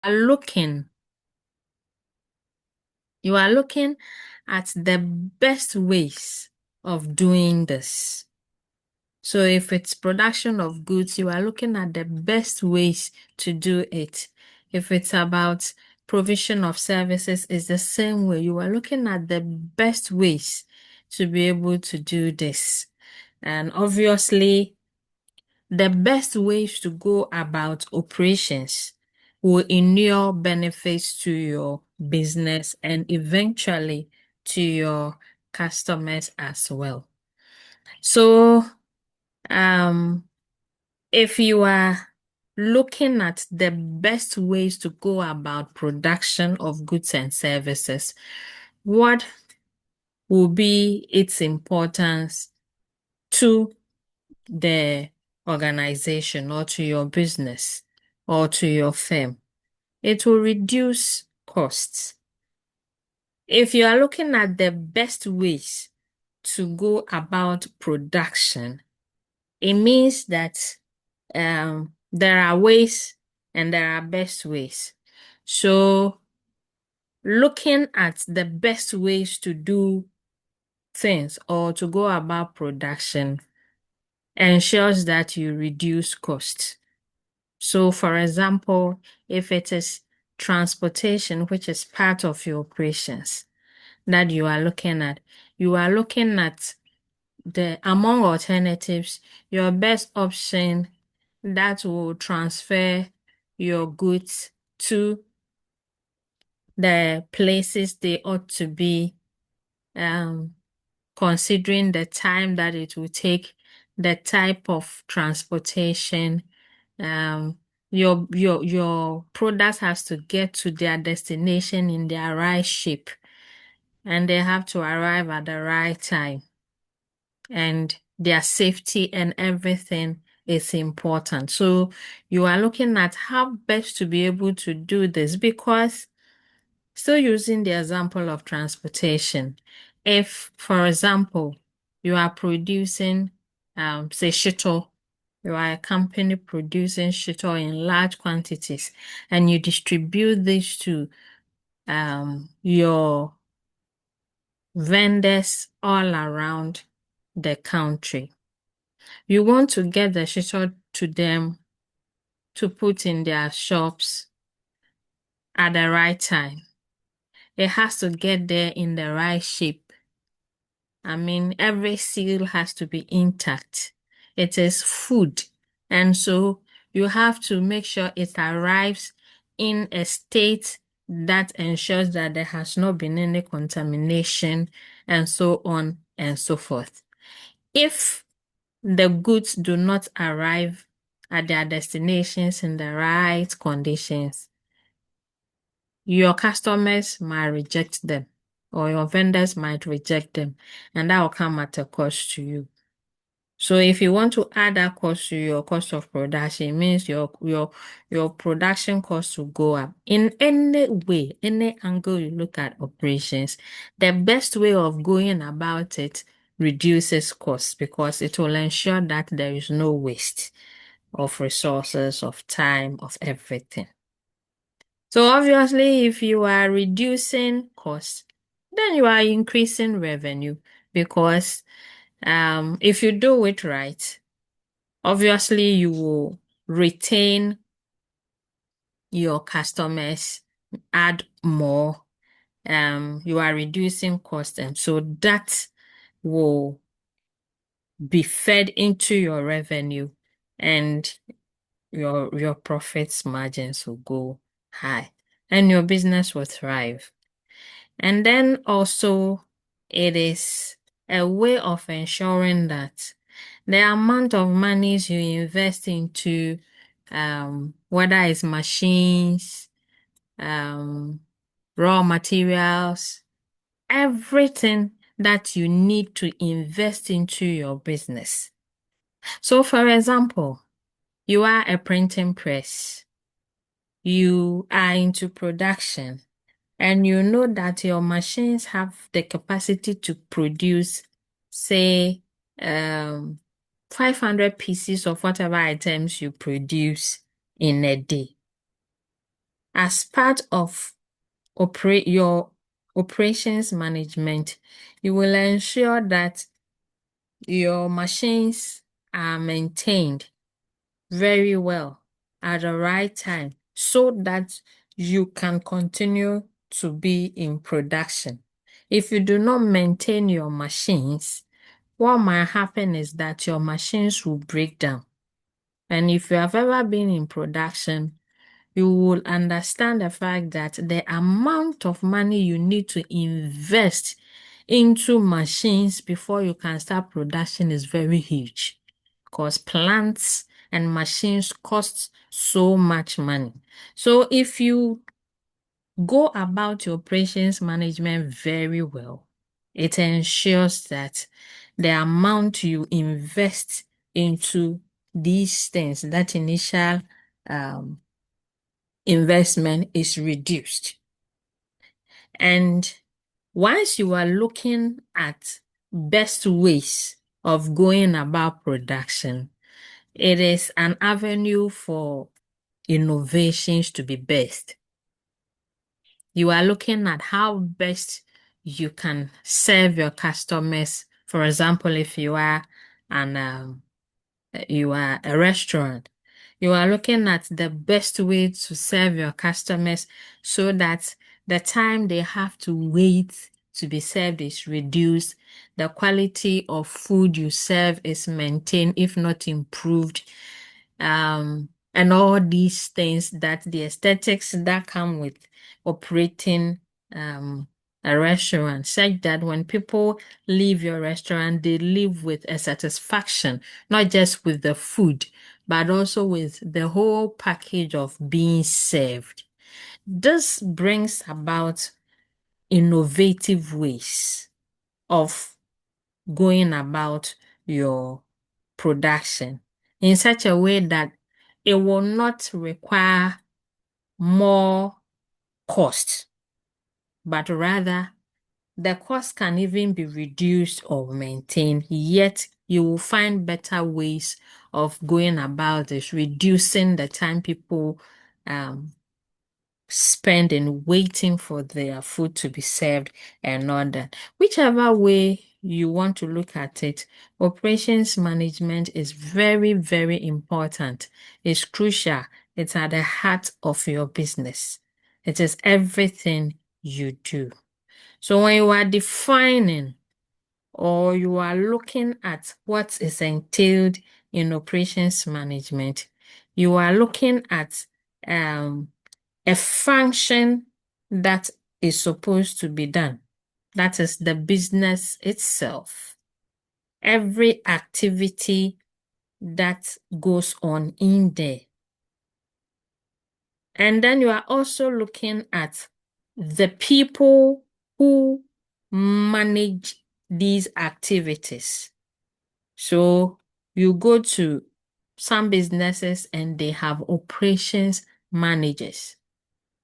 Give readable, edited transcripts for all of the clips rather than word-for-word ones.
looking you are looking at the best ways of doing this. So if it's production of goods, you are looking at the best ways to do it. If it's about provision of services, it's the same way. You are looking at the best ways to be able to do this. And obviously, the best ways to go about operations will inure benefits to your business and eventually to your customers as well. So, um, if you are looking at the best ways to go about production of goods and services, what will be its importance to the organization or to your business or to your firm? It will reduce costs. If you are looking at the best ways to go about production, it means that there are ways and there are best ways. So, looking at the best ways to do things or to go about production ensures that you reduce costs. So, for example, if it is transportation, which is part of your operations that you are looking at the among alternatives, your best option that will transfer your goods to the places they ought to be, considering the time that it will take, the type of transportation. Your product has to get to their destination in their right shape, and they have to arrive at the right time. And their safety and everything is important. So you are looking at how best to be able to do this, because still using the example of transportation, if, for example, you are producing, say, shito, you are a company producing shito in large quantities, and you distribute this to your vendors all around the country. You want to get the shito to them to put in their shops at the right time. It has to get there in the right shape. I mean, every seal has to be intact. It is food. And so you have to make sure it arrives in a state that ensures that there has not been any contamination, and so on and so forth. If the goods do not arrive at their destinations in the right conditions, your customers might reject them, or your vendors might reject them, and that will come at a cost to you. So if you want to add that cost to your cost of production, it means your production cost will go up. In any way, any angle you look at operations, the best way of going about it reduces costs, because it will ensure that there is no waste of resources, of time, of everything. So obviously, if you are reducing costs, then you are increasing revenue, because if you do it right, obviously you will retain your customers, add more, you are reducing costs, and so that will be fed into your revenue, and your profits margins will go high, and your business will thrive. And then also, it is a way of ensuring that the amount of monies you invest into, whether it's machines, raw materials, everything that you need to invest into your business. So, for example, you are a printing press, you are into production, and you know that your machines have the capacity to produce, say, 500 pieces of whatever items you produce in a day. As part of your operations management, you will ensure that your machines are maintained very well at the right time so that you can continue to be in production. If you do not maintain your machines, what might happen is that your machines will break down. And if you have ever been in production, you will understand the fact that the amount of money you need to invest into machines before you can start production is very huge, because plants and machines cost so much money. So if you go about your operations management very well, it ensures that the amount you invest into these things, that initial um, investment, is reduced. And once you are looking at best ways of going about production, it is an avenue for innovations to be best. You are looking at how best you can serve your customers. For example, if you are a restaurant, you are looking at the best way to serve your customers so that the time they have to wait to be served is reduced, the quality of food you serve is maintained, if not improved, and all these things, that the aesthetics that come with operating a restaurant, such that when people leave your restaurant, they leave with a satisfaction, not just with the food, but also with the whole package of being served. This brings about innovative ways of going about your production in such a way that it will not require more cost, but rather the cost can even be reduced or maintained, yet you will find better ways of going about this, reducing the time people spend in waiting for their food to be served and all that. Whichever way you want to look at it, operations management is very, very important. It's crucial. It's at the heart of your business. It is everything you do. So when you are defining or you are looking at what is entailed in operations management, you are looking at a function that is supposed to be done. That is the business itself. Every activity that goes on in there. And then you are also looking at the people who manage these activities. So you go to some businesses and they have operations managers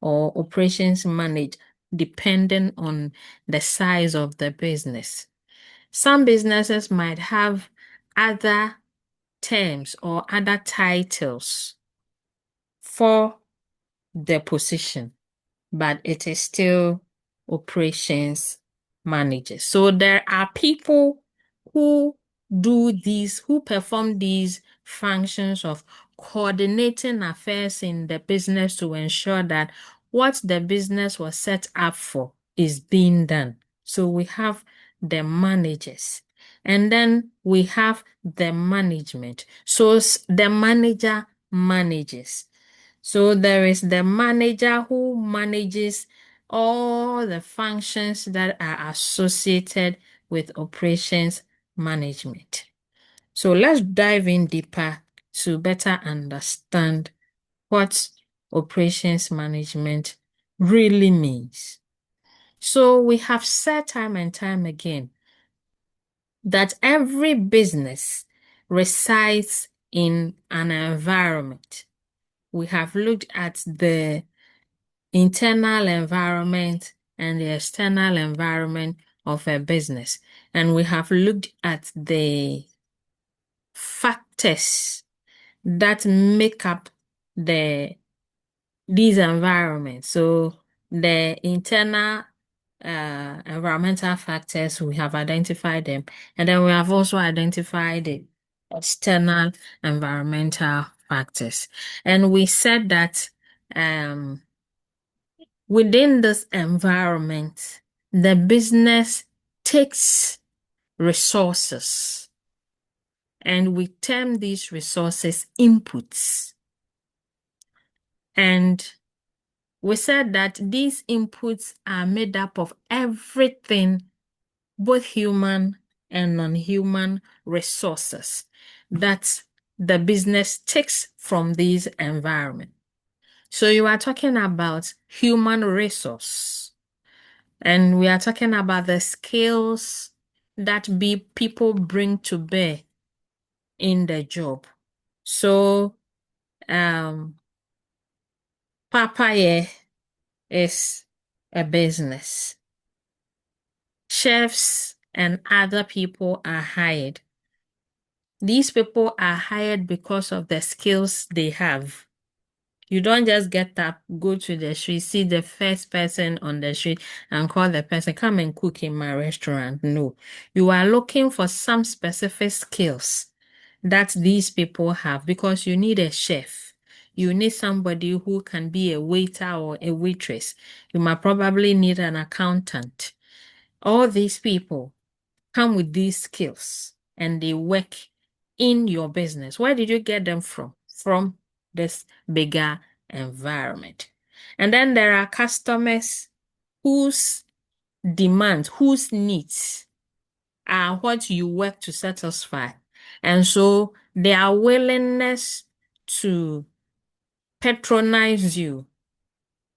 or operations managed depending on the size of the business. Some businesses might have other terms or other titles for the position, but it is still operations managers. So there are people who who perform these functions of coordinating affairs in the business to ensure that what the business was set up for is being done. So we have the managers, and then we have the management. So the manager manages. So there is the manager who manages all the functions that are associated with operations management. So let's dive in deeper to better understand what operations management really means. So we have said time and time again that every business resides in an environment. We have looked at the internal environment and the external environment of a business. And we have looked at the factors that make up the these environments. So the internal environmental factors, we have identified them. And then we have also identified the external environmental factors. And we said that within this environment, the business takes resources, and we term these resources inputs. And we said that these inputs are made up of everything, both human and non-human resources that the business takes from this environment. So you are talking about human resource, and we are talking about the skills that people bring to bear in the job. So, Papaya is a business. Chefs and other people are hired. These people are hired because of the skills they have. You don't just get up, go to the street, see the first person on the street and call the person, come and cook in my restaurant. No, you are looking for some specific skills that these people have because you need a chef. You need somebody who can be a waiter or a waitress. You might probably need an accountant. All these people come with these skills and they work in your business. Where did you get them from? From this bigger environment. And then there are customers whose demands, whose needs are what you work to satisfy. And so their willingness to patronize you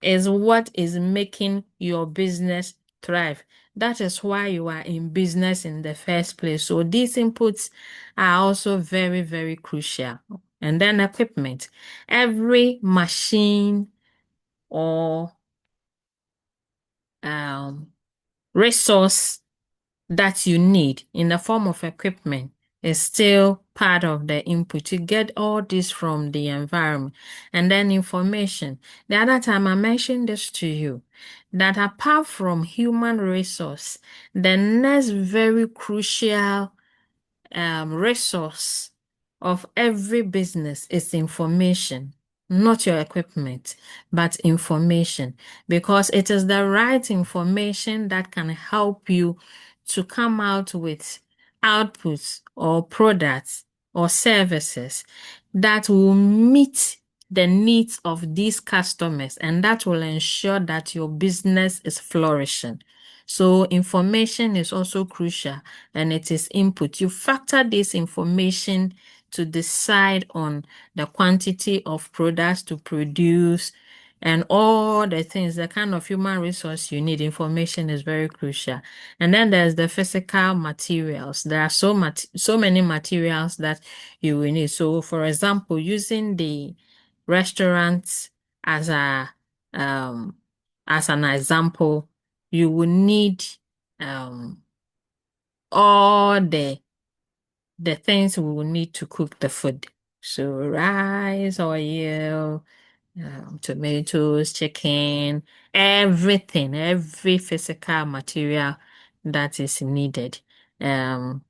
is what is making your business thrive. That is why you are in business in the first place. So these inputs are also very, very crucial. And then equipment. Every machine or resource that you need in the form of equipment is still part of the input. You get all this from the environment. And then information. The other time I mentioned this to you, that apart from human resource, the next very crucial resource of every business is information, not your equipment, but information, because it is the right information that can help you to come out with outputs or products or services that will meet the needs of these customers, and that will ensure that your business is flourishing. So information is also crucial, and it is input. You factor this information to decide on the quantity of products to produce and all the things, the kind of human resource you need. Information is very crucial. And then there's the physical materials. There are so many materials that you will need. So for example, using the restaurants as a as an example, you will need um all the things we will need to cook the food. So rice, oil, tomatoes, chicken, everything, every physical material that is needed. Um,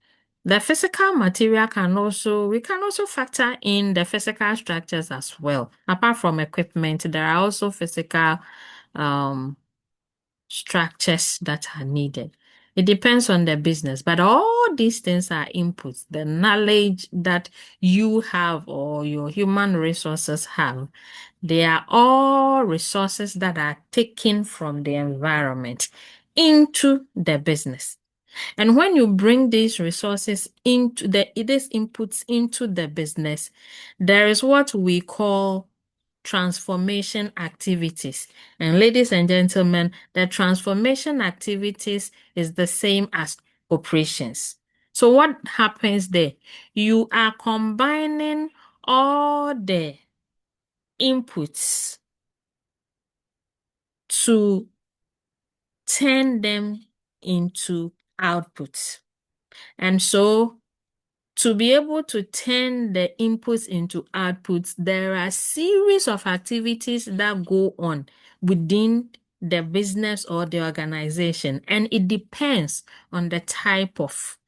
the physical material we can also factor in the physical structures as well. Apart from equipment, there are also physical um, structures that are needed. It depends on the business, but all these things are inputs. The knowledge that you have or your human resources have, they are all resources that are taken from the environment into the business. And when you bring these resources into these inputs into the business, there is what we call transformation activities. And ladies and gentlemen, the transformation activities is the same as operations. So what happens there? You are combining all the inputs to turn them into outputs. And so To be able to turn the inputs into outputs, there are a series of activities that go on within the business or the organization, and it depends on the type of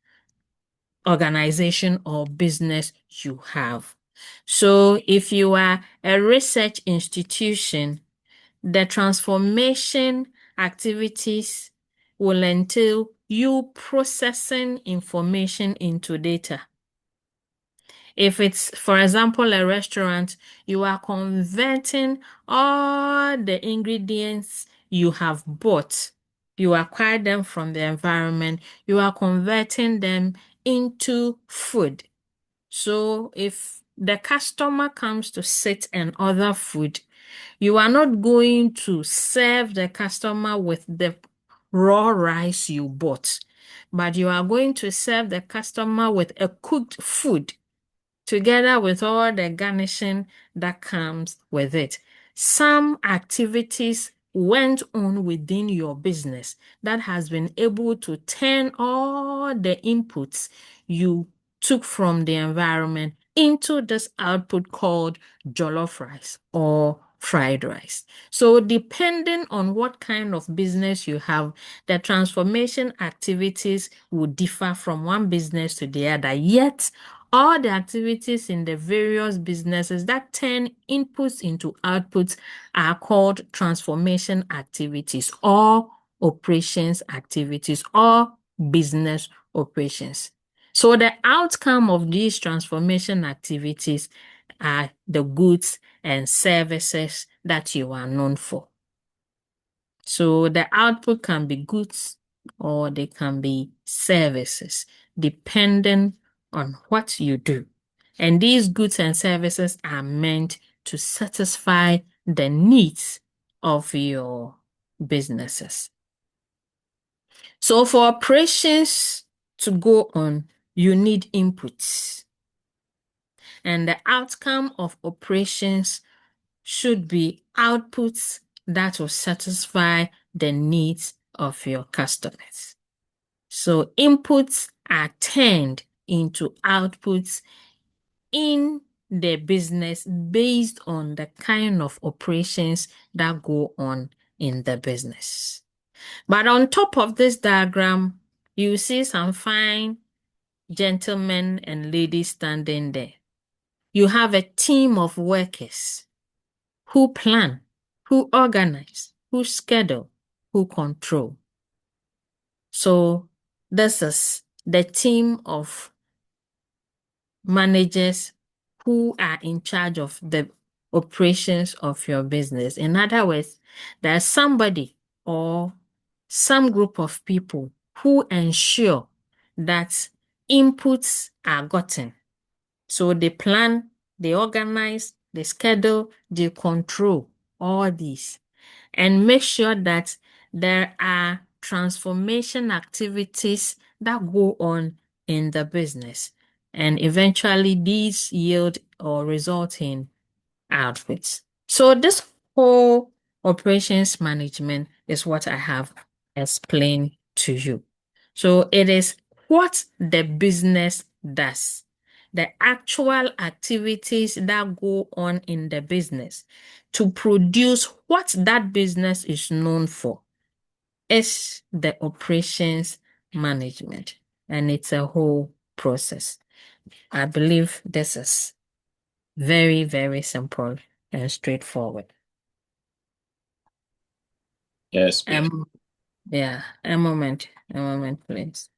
organization or business you have. So if you are a research institution, the transformation activities will entail you processing information into data. If it's, for example, a restaurant, you are converting all the ingredients you have bought. You acquire them from the environment. You are converting them into food. So if the customer comes to sit and order food, you are not going to serve the customer with the raw rice you bought, but you are going to serve the customer with a cooked food together with all the garnishing that comes with it. Some activities went on within your business that has been able to turn all the inputs you took from the environment into this output called jollof rice or fried rice. So depending on what kind of business you have, the transformation activities will differ from one business to the other. Yet all the activities in the various businesses that turn inputs into outputs are called transformation activities or operations activities or business operations. So the outcome of these transformation activities are the goods and services that you are known for. So the output can be goods or they can be services, depending on what you do. And these goods and services are meant to satisfy the needs of your businesses. So for operations to go on, you need inputs. And the outcome of operations should be outputs that will satisfy the needs of your customers. So inputs are turned into outputs in the business based on the kind of operations that go on in the business. But on top of this diagram, you see some fine gentlemen and ladies standing there. You have a team of workers who plan, who organize, who schedule, who control. So this is the team of managers who are in charge of the operations of your business. In other words, there's somebody or some group of people who ensure that inputs are gotten. So they plan, they organize, they schedule, they control all these and make sure that there are transformation activities that go on in the business. And eventually these yield or result in outputs. So this whole operations management is what I have explained to you. So it is what the business does, the actual activities that go on in the business to produce what that business is known for is the operations management. And it's a whole process. I believe this is very, very simple and straightforward. Yes, please. Yeah, a moment, please.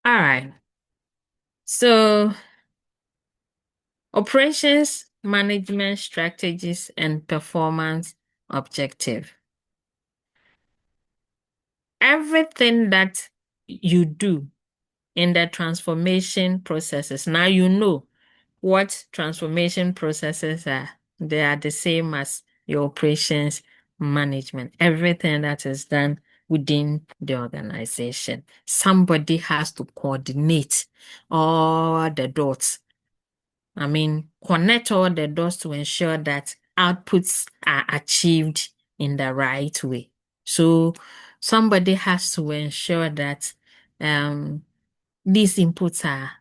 All right. So, operations management strategies and performance objective. Everything that you do in the transformation processes, now you know what transformation processes are. They are the same as your operations management. Everything that is done within the organization. Somebody has to coordinate all the dots. I mean, connect all the dots to ensure that outputs are achieved in the right way. So somebody has to ensure that these inputs are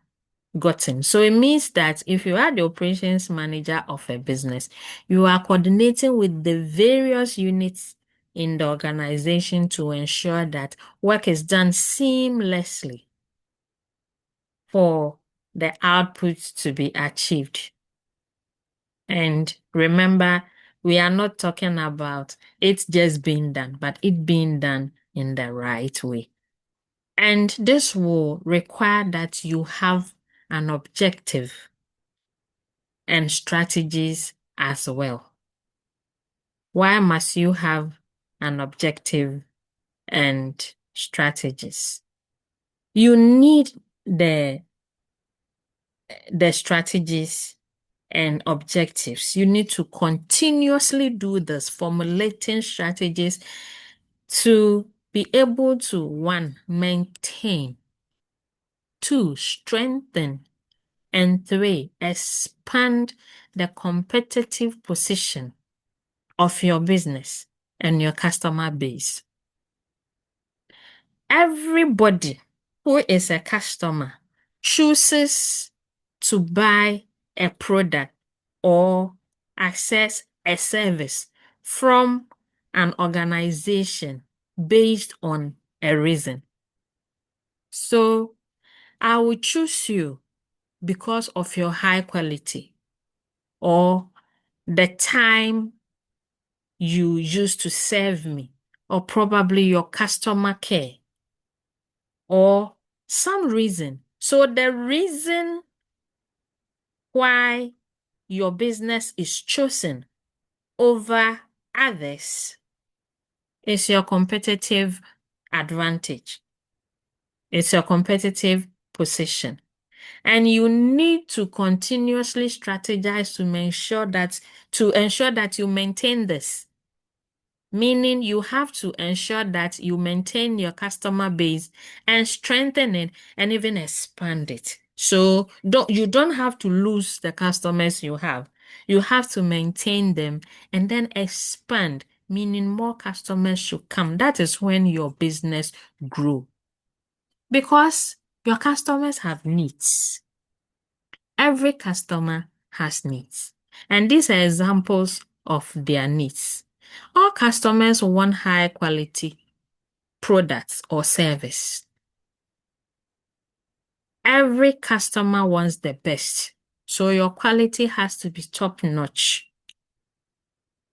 gotten. So it means that if you are the operations manager of a business, you are coordinating with the various units in the organization to ensure that work is done seamlessly for the output to be achieved. And remember, we are not talking about it just being done, but it being done in the right way. And this will require that you have an objective and strategies as well. Why must you have an objective and strategies? You need the strategies and objectives. You need to continuously do this, formulating strategies to be able to, one, maintain, two, strengthen, and three, expand the competitive position of your business and your customer base. Everybody who is a customer chooses to buy a product or access a service from an organization based on a reason. So I will choose you because of your high quality or the time you use to serve me, or probably your customer care, or some reason. So the reason why your business is chosen over others is your competitive advantage. It's your competitive position. And you need to continuously strategize to ensure that you maintain this. Meaning you have to ensure that you maintain your customer base and strengthen it and even expand it. So you don't have to lose the customers you have. You have to maintain them and then expand, meaning more customers should come. That is when your business grow. Because your customers have needs. Every customer has needs. And these are examples of their needs. All customers want high quality products or service. Every customer wants the best. So your quality has to be top notch.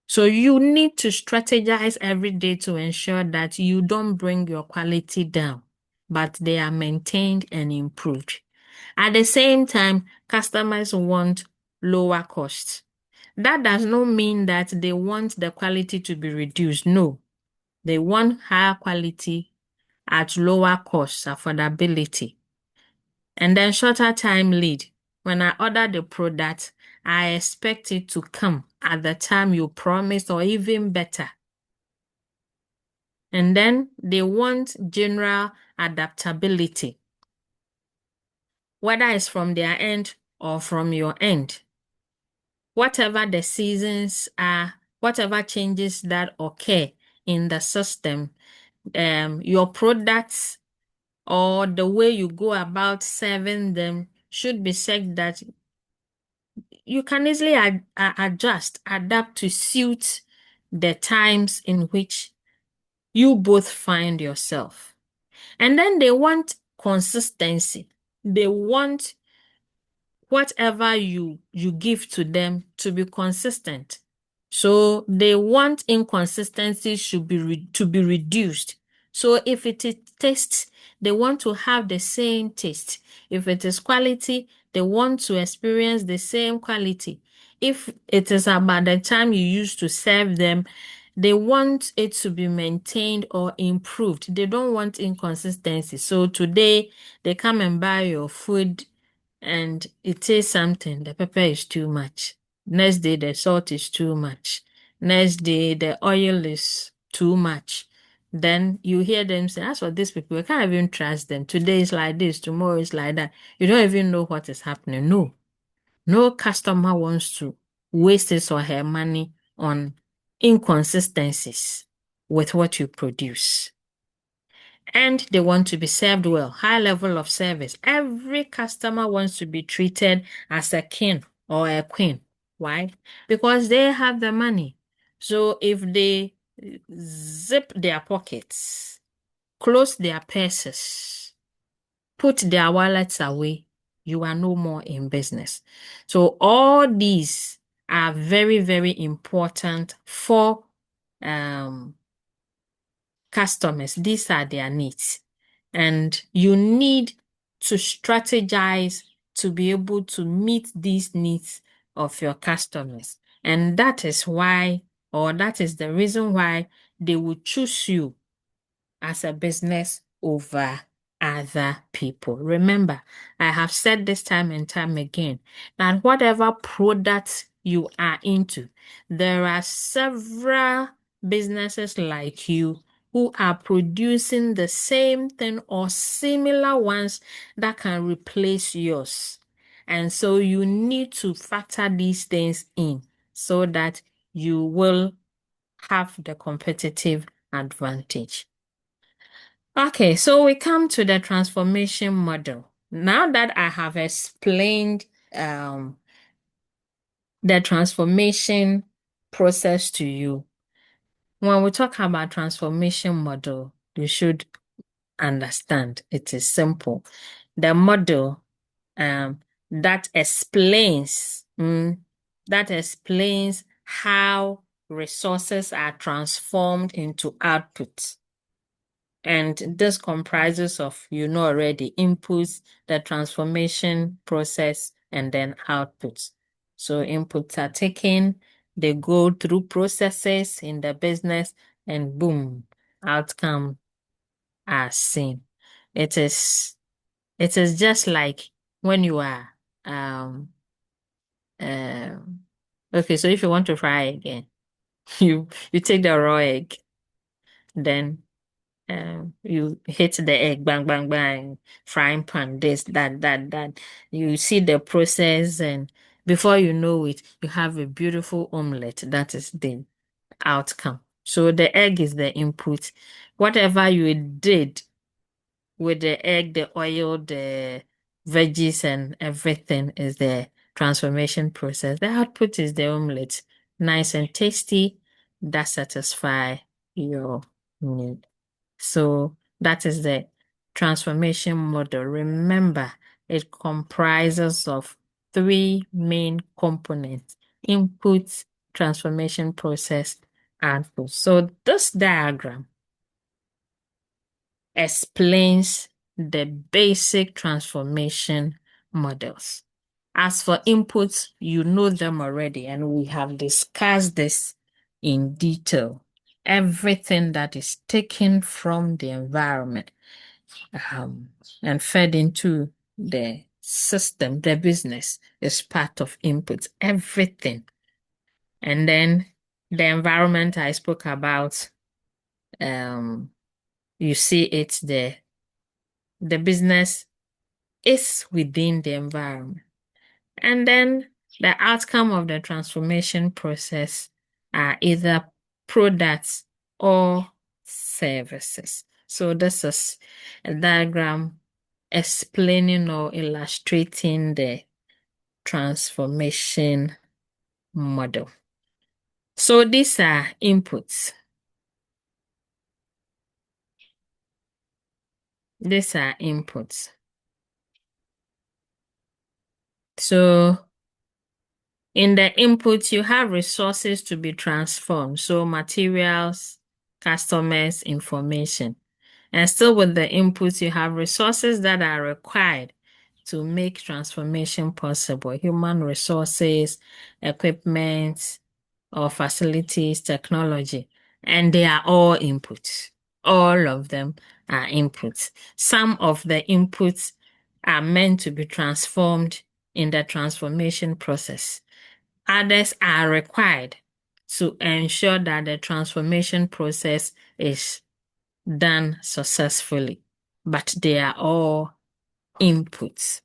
So you need to strategize every day to ensure that you don't bring your quality down, but they are maintained and improved. At the same time, customers want lower costs. That does not mean that they want the quality to be reduced. No, they want higher quality at lower cost, affordability. And then shorter time lead. When I order the product, I expect it to come at the time you promised or even better. And then they want general adaptability, whether it's from their end or from your end. Whatever the seasons are, whatever changes that occur in the system, your products or the way you go about serving them should be such that you can easily adjust, adapt to suit the times in which you both find yourself. And then they want consistency. They want whatever you give to them to be consistent. So they want inconsistencies to be reduced So if it is taste, they want to have the same taste. If it is quality, they want to experience the same quality. If it is about the time you used to serve them, they want it to be maintained or improved. They don't want inconsistency. So today they come and buy your food and it tastes something. The pepper is too much. Next day the salt is too much. Next day the oil is too much. Then you hear them say, as for these people, we can't even trust them. Today is like this, tomorrow is like that. You don't even know what is happening. No. No customer wants to waste his or her money on inconsistencies with what you produce. And they want to be served well, high level of service. Every customer wants to be treated as a king or a queen. Why? Because they have the money. So if they zip their pockets, close their purses, put their wallets away, you are no more in business. So all these are very, very important for customers. These are their needs. And you need to strategize to be able to meet these needs of your customers. And that is why, or that is the reason why they will choose you as a business over other people. Remember, I have said this time and time again that whatever product you are into, there are several businesses like you who are producing the same thing or similar ones that can replace yours. And so you need to factor these things in so that you will have the competitive advantage. Okay, so we come to the transformation model. Now that I have explained the transformation process to you, when we talk about transformation model, you should understand it is simple. The model um, that explains how resources are transformed into outputs. And this comprises of, already, inputs, the transformation process, and then outputs. So inputs are taken, they go through processes in the business, and boom, outcome are seen. It is just like when you are um okay, so if you want to fry again, you take the raw egg, then you hit the egg, bang, bang, bang, frying pan, this, that. You see the process, and before you know it, you have a beautiful omelette. That is the outcome. So the egg is the input. Whatever you did with the egg, the oil, the veggies, and everything is the transformation process. The output is the omelette. Nice and tasty. That satisfy your need. So that is the transformation model. Remember, it comprises of three main components: input, transformation process, output. So this diagram explains the basic transformation models. As for inputs, you know them already, and we have discussed this in detail. Everything that is taken from the environment and fed into the system, the business, is part of inputs. Everything. And then the environment I spoke about, you see it's there. The business is within the environment. And then the outcome of the transformation process are either products or services. So this is a diagram explaining or illustrating the transformation model. So these are inputs. These are inputs. So in the inputs, you have resources to be transformed. So materials, customers, information. And still with the inputs, you have resources that are required to make transformation possible. Human resources, equipment, or facilities, technology. And they are all inputs. All of them are inputs. Some of the inputs are meant to be transformed in the transformation process. Others are required to ensure that the transformation process is done successfully, but they are all inputs.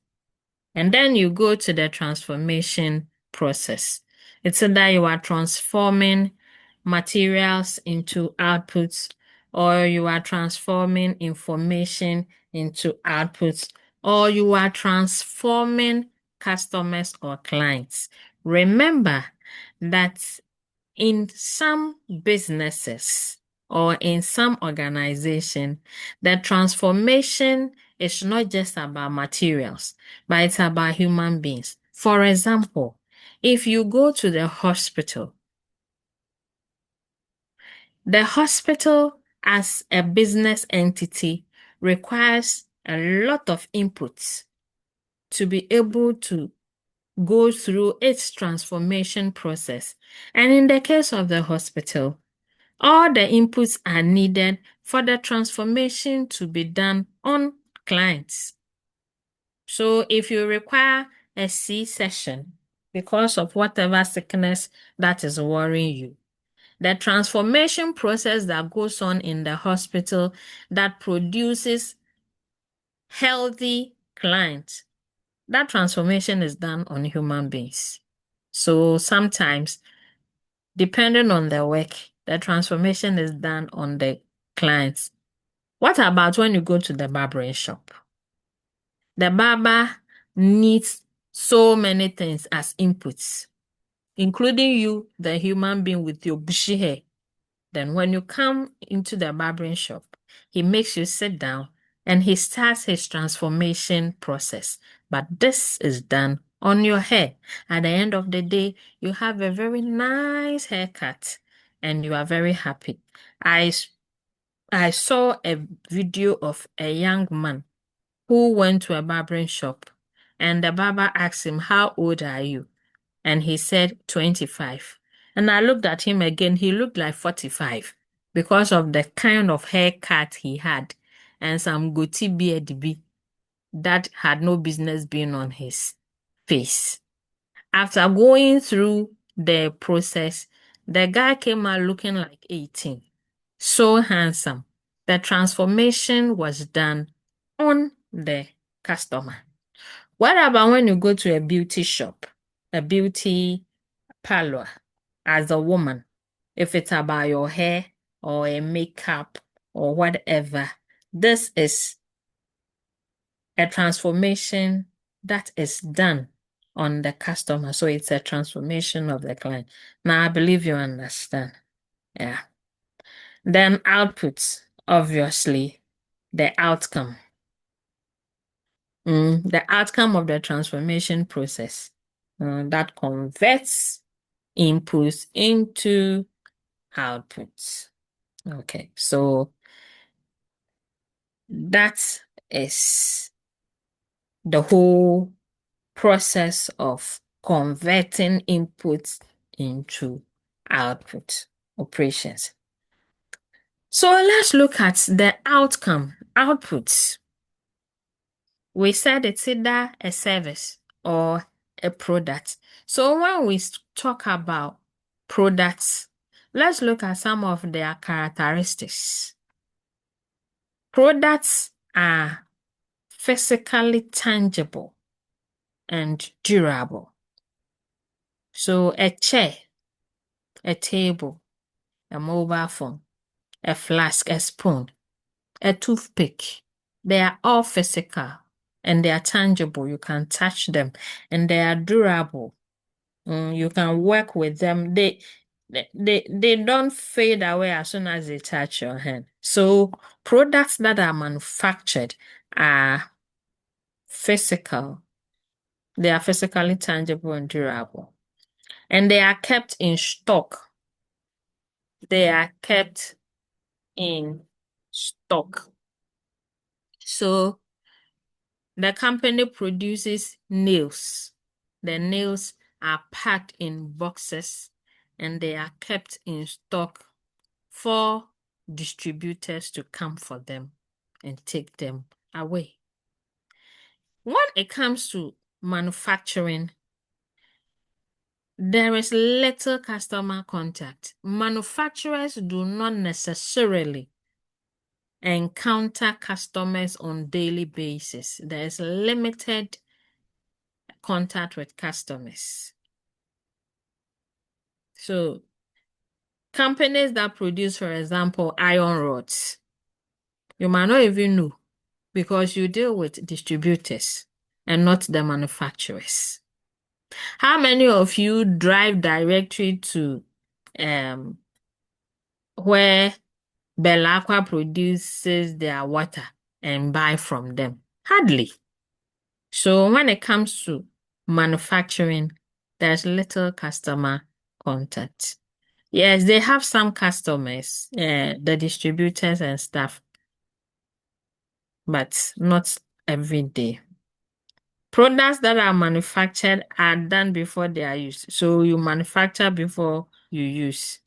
And then you go to the transformation process. It's that you are transforming materials into outputs, or you are transforming information into outputs, or you are transforming customers or clients. Remember that in some businesses or in some organization, the transformation is not just about materials, but it's about human beings. For example, if you go to the hospital as a business entity requires a lot of inputs to be able to go through its transformation process. And in the case of the hospital, all the inputs are needed for the transformation to be done on clients. So if you require a C-section because of whatever sickness that is worrying you, the transformation process that goes on in the hospital that produces healthy clients, that transformation is done on human beings. So sometimes, depending on the work, the transformation is done on the clients. What about when you go to the barbering shop? The barber needs so many things as inputs, including you, the human being with your bushy hair. Then when you come into the barbering shop, he makes you sit down and he starts his transformation process. But this is done on your hair. At the end of the day, you have a very nice haircut and you are very happy. I saw a video of a young man who went to a barbering shop and the barber asked him, "How old are you?" And he said 25. And I looked at him again, he looked like 45 because of the kind of haircut he had and some goatee beard that had no business being on his face. After going through the process, the guy came out looking like 18. So handsome. The transformation was done on the customer. What about when you go to a beauty shop, a beauty parlor as a woman? If it's about your hair or a makeup or whatever, this is a transformation that is done on the customer. So it's a transformation of the client. Now, I believe you understand. Yeah. Then outputs, obviously, the outcome. The outcome of the transformation process that converts inputs into outputs. Okay, so that is the whole process of converting inputs into output operations. So let's look at the outcome, outputs. We said it's either a service or a product. So when we talk about products, let's look at some of their characteristics. Products are physically tangible and durable. So a chair, a table, a mobile phone, a flask, a spoon, a toothpick, they are all physical and they are tangible. You can touch them and they are durable. You can work with them. They don't fade away as soon as they touch your hand. So products that are manufactured are physical. They are physically tangible and durable. And they are kept in stock. They are kept in stock. So the company produces nails. The nails are packed in boxes and they are kept in stock for distributors to come for them and take them away. When it comes to manufacturing, there is little customer contact. Manufacturers do not necessarily encounter customers on daily basis. There is limited contact with customers. So companies that produce, for example, iron rods, you might not even know because you deal with distributors and not the manufacturers. How many of you drive directly to where Belacqua produces their water and buy from them? Hardly. So when it comes to manufacturing, there's little customer contact. Yes, they have some customers, the distributors and stuff, but not every day. Products that are manufactured are done before they are used. So you manufacture before you use.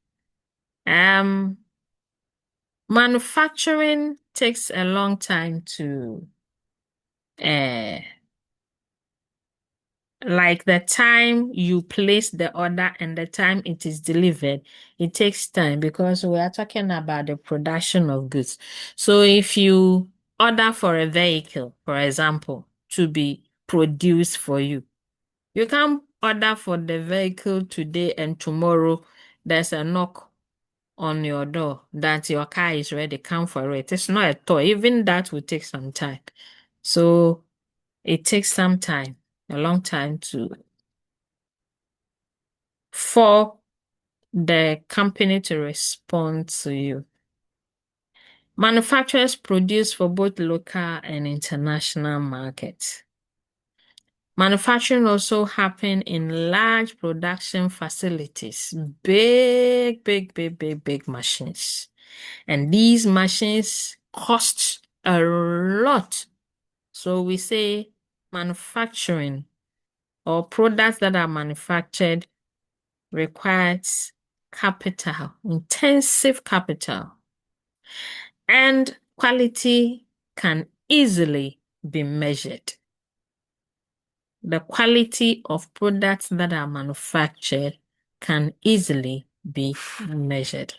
Manufacturing takes a long time to like the time you place the order and the time it is delivered, it takes time because we are talking about the production of goods. So if you order for a vehicle, for example, to be produced for you, you can't order for the vehicle today and tomorrow there's a knock on your door that your car is ready, come for it. It's not a toy. Even that will take some time. So it takes some time, a long time for the company to respond to you. Manufacturers produce for both local and international markets. Manufacturing also happen in large production facilities, big machines. And these machines cost a lot. So we say manufacturing or products that are manufactured requires capital, intensive capital, and quality can easily be measured. The quality of products that are manufactured can easily be measured.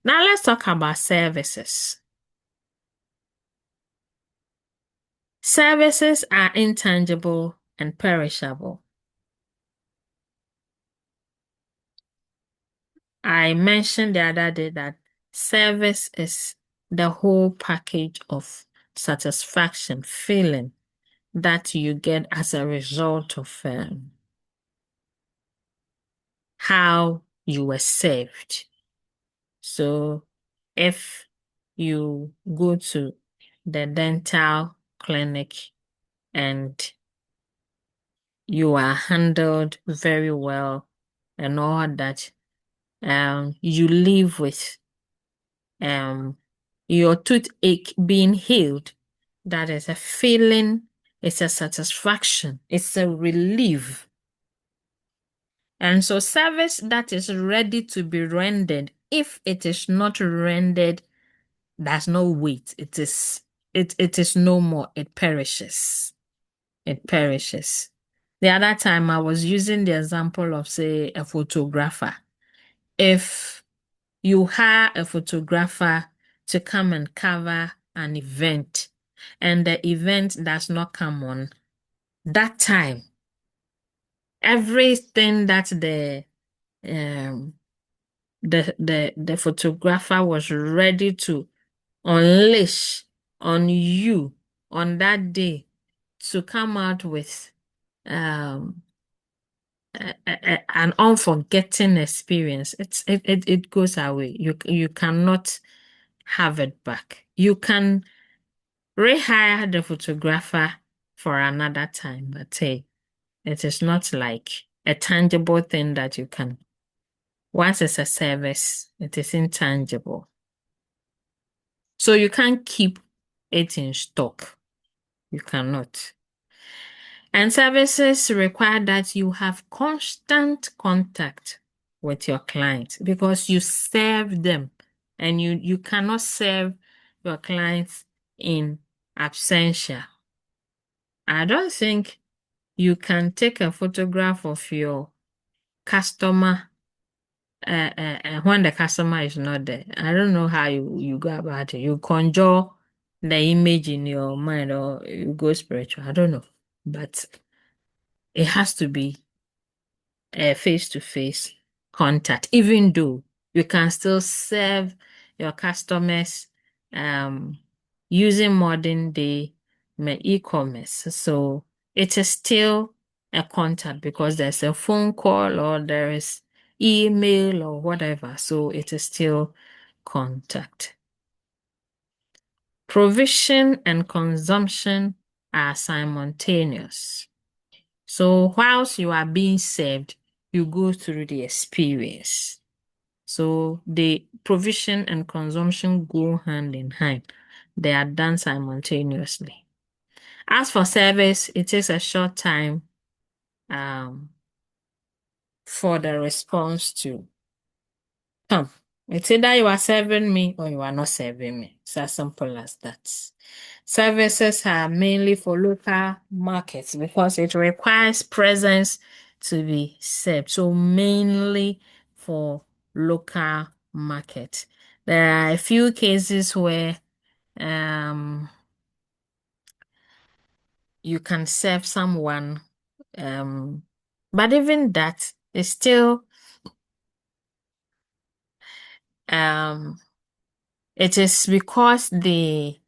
Now let's talk about services. Services are intangible and perishable. I mentioned the other day that service is the whole package of satisfaction, feeling that you get as a result of how you were saved. So if you go to the dental clinic and you are handled very well and all that, you live with your toothache being healed, that is a feeling, it's a satisfaction, it's a relief. And so service that is ready to be rendered, if it is not rendered, there's no weight. It is no more. It perishes. It perishes. The other time I was using the example of, say, a photographer. If you hire a photographer to come and cover an event, and the event does not come on that time, everything that um the photographer was ready to unleash on you on that day to come out with um an unforgetting experience, it goes away. You cannot have it back. You can rehire the photographer for another time, but hey, it is not like a tangible thing that you can. Once it's a service, it is intangible. So you can't keep it in stock. You cannot. And services require that you have constant contact with your clients because you serve them, and you cannot serve your clients in absentia. I don't think you can take a photograph of your customer when the customer is not there. I don't know how you go about it. You conjure the image in your mind, or you go spiritual. I don't know. But it has to be a face-to-face contact, even though you can still serve your customers using modern day e-commerce. So it is still a contact because there's a phone call or there is email or whatever. So it is still contact. Provision and consumption are simultaneous. So whilst you are being served, you go through the experience. So the provision and consumption go hand in hand. They are done simultaneously. As for service, it takes a short time for the response to come. It's either you are serving me or you are not serving me. It's as simple as that. Services are mainly for local markets because it requires presence to be served. So mainly for local market. There are a few cases where you can serve someone, but even that is still it is because the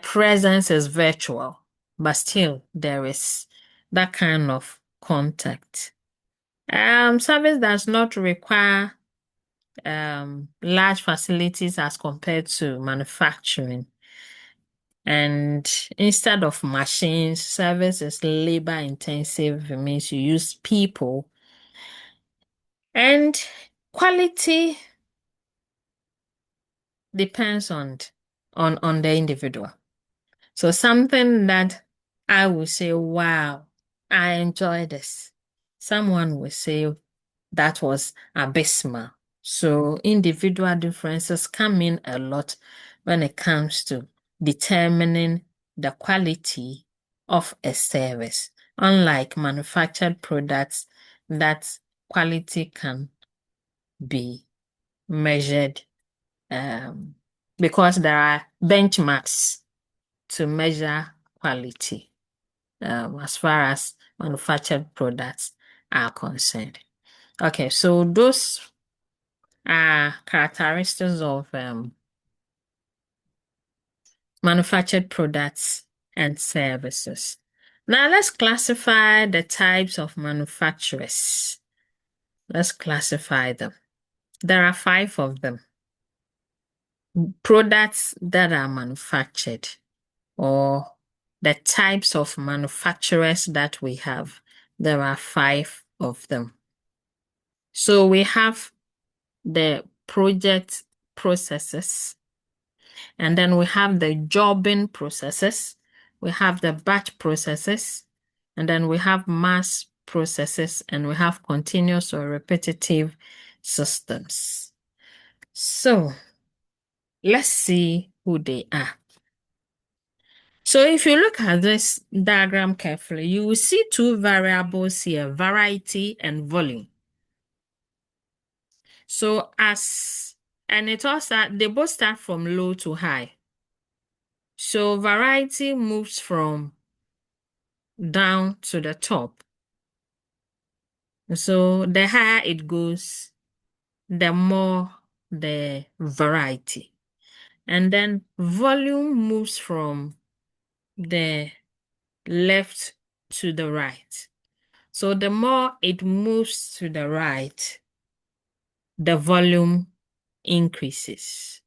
presence is virtual, but still there is that kind of contact. Service does not require large facilities as compared to manufacturing. And instead of machines, service is labor intensive. It means you use people. And quality depends on the individual. So something that I would say, wow, I enjoy this. Someone will say that was abysmal. So individual differences come in a lot when it comes to determining the quality of a service. Unlike manufactured products, that quality can be measured because there are benchmarks to measure quality as far as manufactured products are concerned. Okay, so those are characteristics of manufactured products and services. Now let's classify the types of manufacturers. Let's classify them. There are 5 of them. Products that are manufactured, or the types of manufacturers that we have. There are 5 of them. So we have the project processes, and then we have the jobbing processes, we have the batch processes, and then we have mass processes, and we have continuous or repetitive systems. So let's see who they are. So if you look at this diagram carefully, you will see 2 variables here, variety and volume. So they both start from low to high. So variety moves from down to the top. So the higher it goes, the more the variety. And then volume moves from the left to the right. So the more it moves to the right, the volume increases.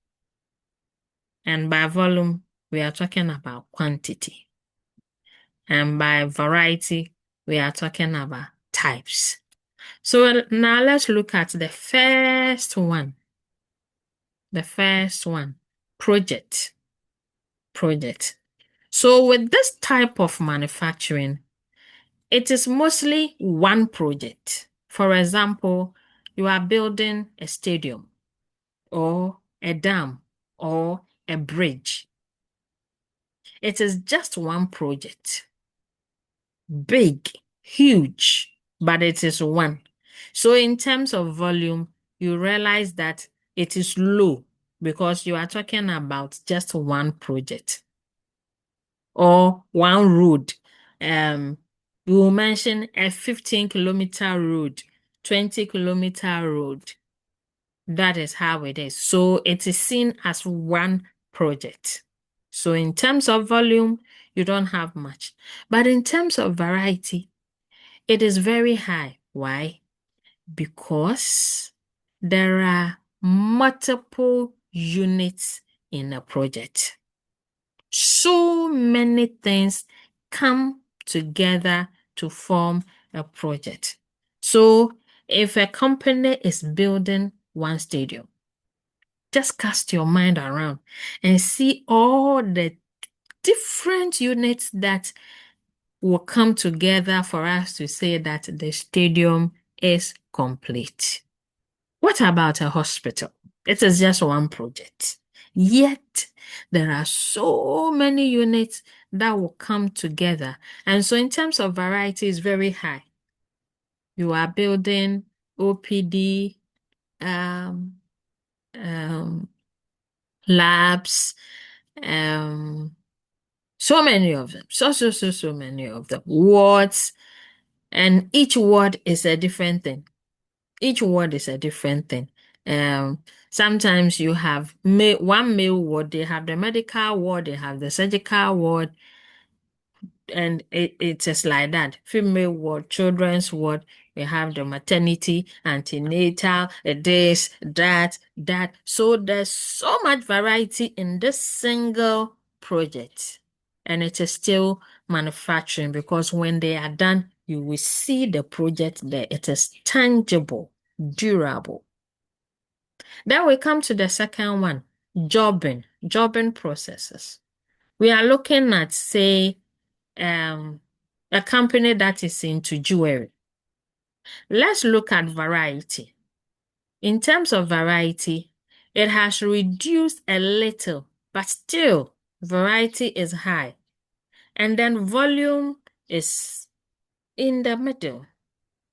And by volume, we are talking about quantity. And by variety, we are talking about types. So now let's look at the first one. The first one, project. So with this type of manufacturing, it is mostly one project. For example, you are building a stadium or a dam or a bridge. It is just one project. Big, huge, but it is one. So in terms of volume, you realize that it is low because you are talking about just one project or one road. We will mention a 15-kilometer road, 20-kilometer road. That is how it is. So it is seen as one project. So in terms of volume, you don't have much. But in terms of variety, it is very high. Why? Because there are multiple units in a project. So many things come together to form a project. So if a company is building one stadium, just cast your mind around and see all the different units that will come together for us to say that the stadium is complete. What about a hospital? It is just one project. Yet, there are so many units that will come together. And so, in terms of variety, it's very high. You are building OPD, um, um, labs, um, so many of them. So many of them. Wards, and each ward is a different thing. Each ward is a different thing. Sometimes you have one male ward, they have the medical ward, they have the surgical ward, and it is like that. Female ward, children's ward, we have the maternity, antenatal, this, that. So there's so much variety in this single project. And it is still manufacturing because when they are done, you will see the project there. It is tangible, durable. Then we come to the second one, jobbing processes. We are looking at, say, a company that is into jewelry. Let's look at variety. In terms of variety, it has reduced a little, but still variety is high. And then volume is in the middle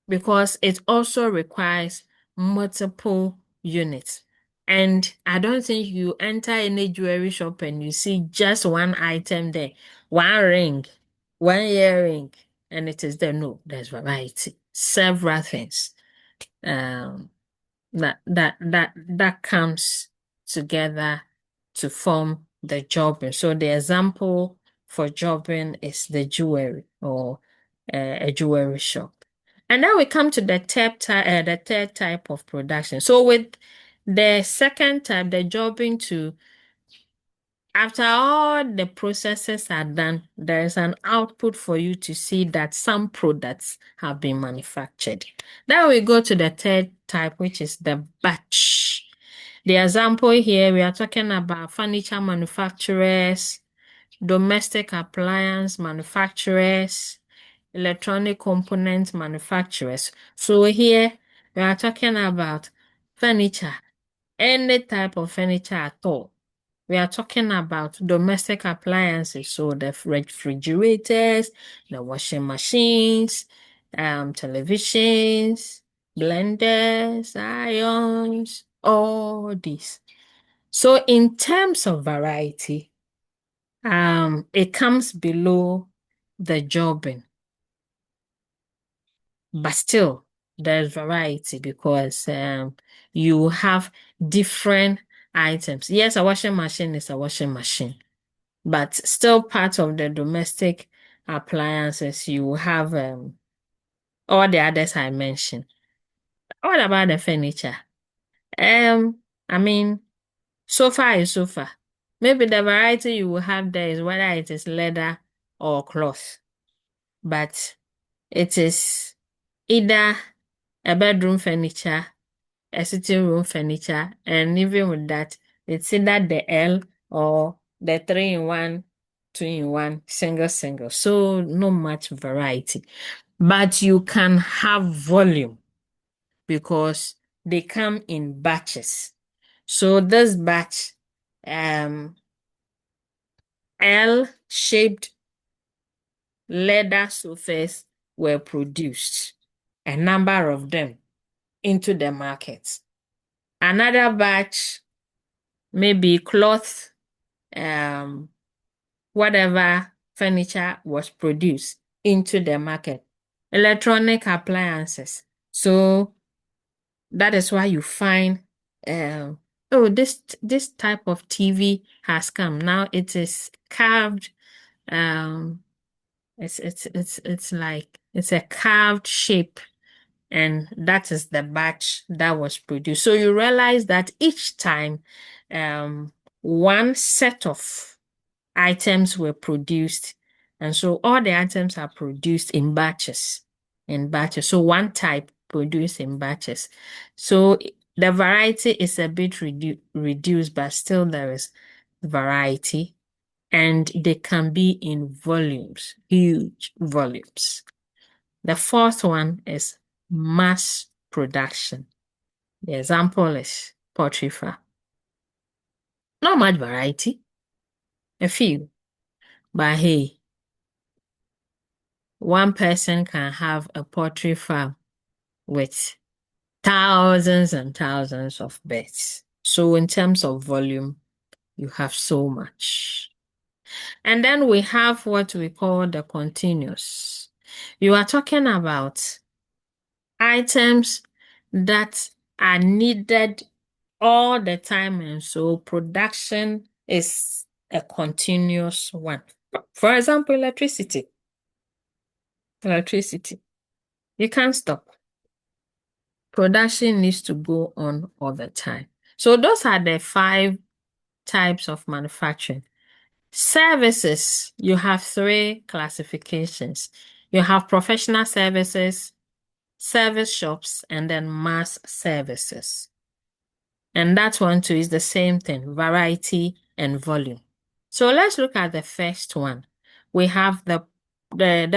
because it also requires multiple units. And I don't think you enter any jewelry shop and you see just one item there, one ring, one earring, and it is there. No, there's variety, several things um, that comes together to form the jobbing. So the example for jobbing is the jewelry or a jewelry shop. And then we come to the third type of production. So with the second type, the jobbing to after all the processes are done, there is an output for you to see that some products have been manufactured. Then we go to the third type, which is the batch. The example here, we are talking about furniture manufacturers, domestic appliance manufacturers, electronic component manufacturers. So here, we are talking about furniture, any type of furniture at all. We are talking about domestic appliances, so the refrigerators, the washing machines, televisions, blenders, irons, all these. So in terms of variety, it comes below the jobbing, but still there's variety because you have different items. Yes, a washing machine is a washing machine, but still part of the domestic appliances, you have all the others I mentioned. What about the furniture? I mean, sofa is sofa. Maybe the variety you will have there is whether it is leather or cloth, but it is either a bedroom furniture, a sitting room furniture, and even with that, it's either the L or the 3-in-1 2-in-1, single. So not much variety. But you can have volume because they come in batches. So this batch, L-shaped leather sofas were produced, a number of them, into the market. Another batch, maybe cloth, whatever furniture was produced into the market. Electronic appliances. So that is why you find, oh, this type of TV has come. Now it is carved, it's like it's a carved shape, and that is the batch that was produced. So you realize that each time one set of items were produced, and so all the items are produced in batches. So one type produced in batches. So the variety is a bit reduced, but still there is variety, and they can be in volumes, huge volumes. The fourth one is mass production. The example is poultry farm. Not much variety, a few, but hey, one person can have a poultry farm with thousands and thousands of birds. So in terms of volume, you have so much. And then we have what we call the continuous. You are talking about items that are needed all the time, and so production is a continuous one. For example, electricity. You can't stop. Production needs to go on all the time. So those are the 5 types of manufacturing. Services, you have 3 classifications. You have professional services, service shops, and then mass services. And that one too is the same thing, variety and volume. So let's look at the first one. We have the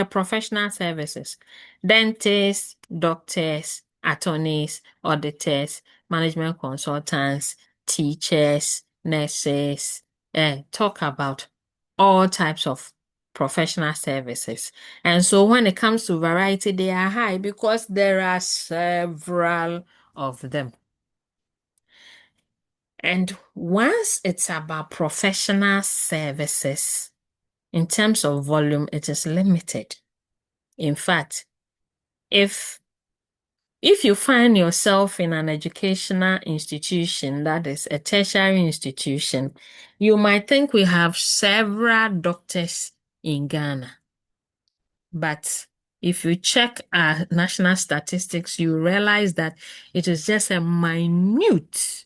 professional services: dentists, doctors, attorneys, auditors, management consultants, teachers, nurses. Talk about all types of professional services. And so when it comes to variety, they are high because there are several of them. And once it's about professional services, in terms of volume, it is limited. In fact, if you find yourself in an educational institution, that is a tertiary institution, you might think we have several doctors in Ghana. But if you check our national statistics, you realize that it is just a minute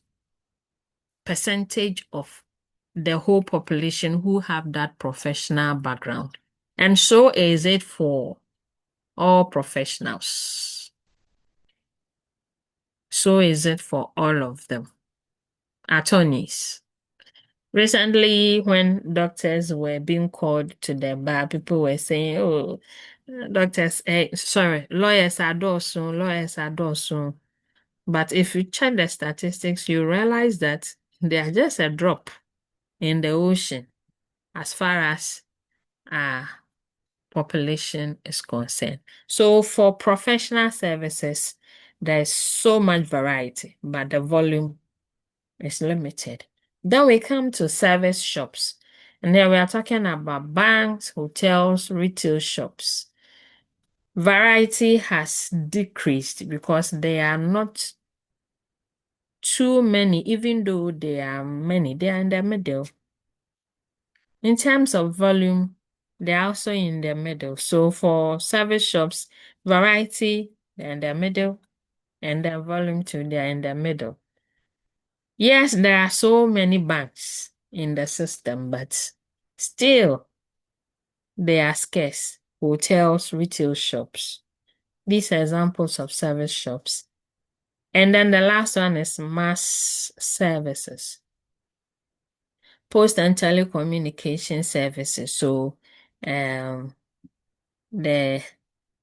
percentage of the whole population who have that professional background. And so is it for all professionals. So is it for all of them. Attorneys. Recently, when doctors were being called to the bar, people were saying, oh, lawyers are dorsum. But if you check the statistics, you realize that they are just a drop in the ocean as far as our population is concerned. So for professional services, there's so much variety, but the volume is limited. Then we come to service shops. And then we are talking about banks, hotels, retail shops. Variety has decreased because there are not too many, even though there are many, they are in the middle. In terms of volume, they're also in the middle. So for service shops, variety, they're in the middle, and the volume too, they're in the middle. Yes, there are so many banks in the system, but still, they are scarce. Hotels, retail shops. These are examples of service shops. And then the last one is mass services. Post and telecommunication services. So the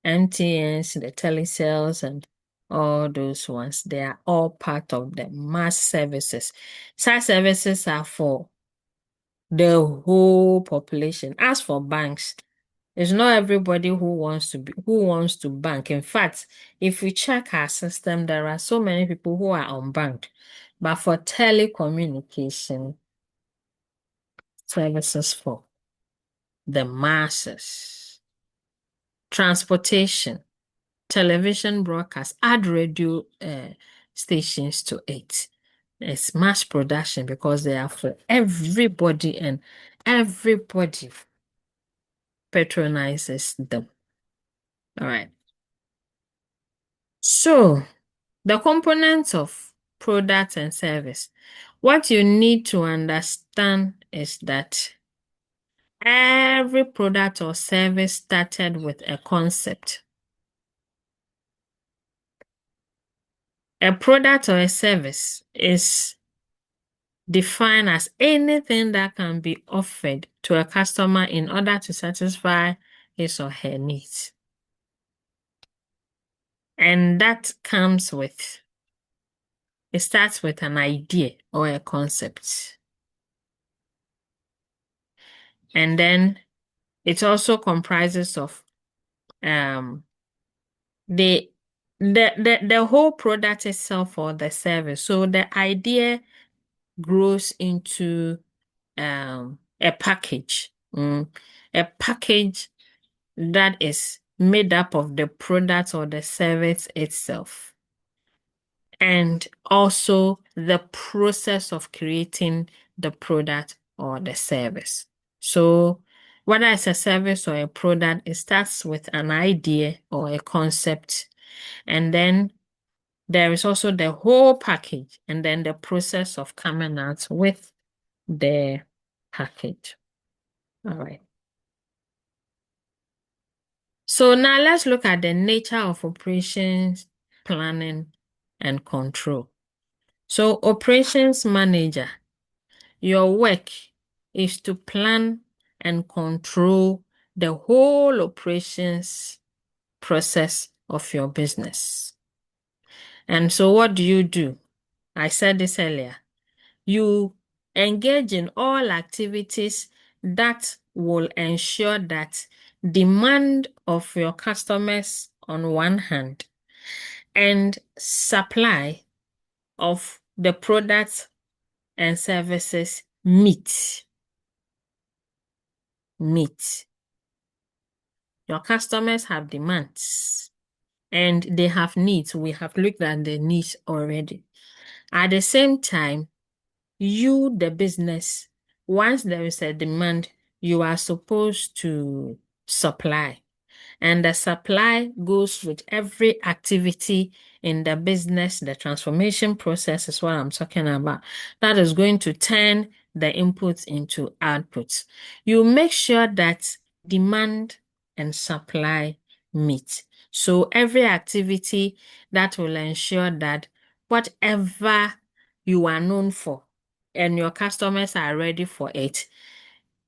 MTNs, the telecells, and all those ones, they are all part of the mass services. Such services are for the whole population. As for banks, it's not everybody who wants to bank. In fact, if we check our system, there are so many people who are unbanked. But for telecommunication services for the masses, transportation, television broadcast, add radio stations to it. It's mass production because they are for everybody and everybody patronizes them. All right. So the components of product and service. What you need to understand is that every product or service started with a concept. A product or a service is defined as anything that can be offered to a customer in order to satisfy his or her needs. And that it starts with an idea or a concept. And then it also comprises of the whole product itself or the service. So the idea grows into a package. A package that is made up of the product or the service itself. And also the process of creating the product or the service. So whether it's a service or a product, it starts with an idea or a concept. And then there is also the whole package and then the process of coming out with the package. All right. So now let's look at the nature of operations, planning, and control. So operations manager, your work is to plan and control the whole operations process of your business. And so what do? I said this earlier. You engage in all activities that will ensure that demand of your customers on one hand and supply of the products and services meet. Your customers have demands and they have needs. We have looked at the needs already. At the same time, you, the business, once there is a demand, you are supposed to supply. And the supply goes with every activity in the business. The transformation process is what I'm talking about. That is going to turn the inputs into outputs. You make sure that demand and supply meet. So every activity that will ensure that whatever you are known for and your customers are ready for it,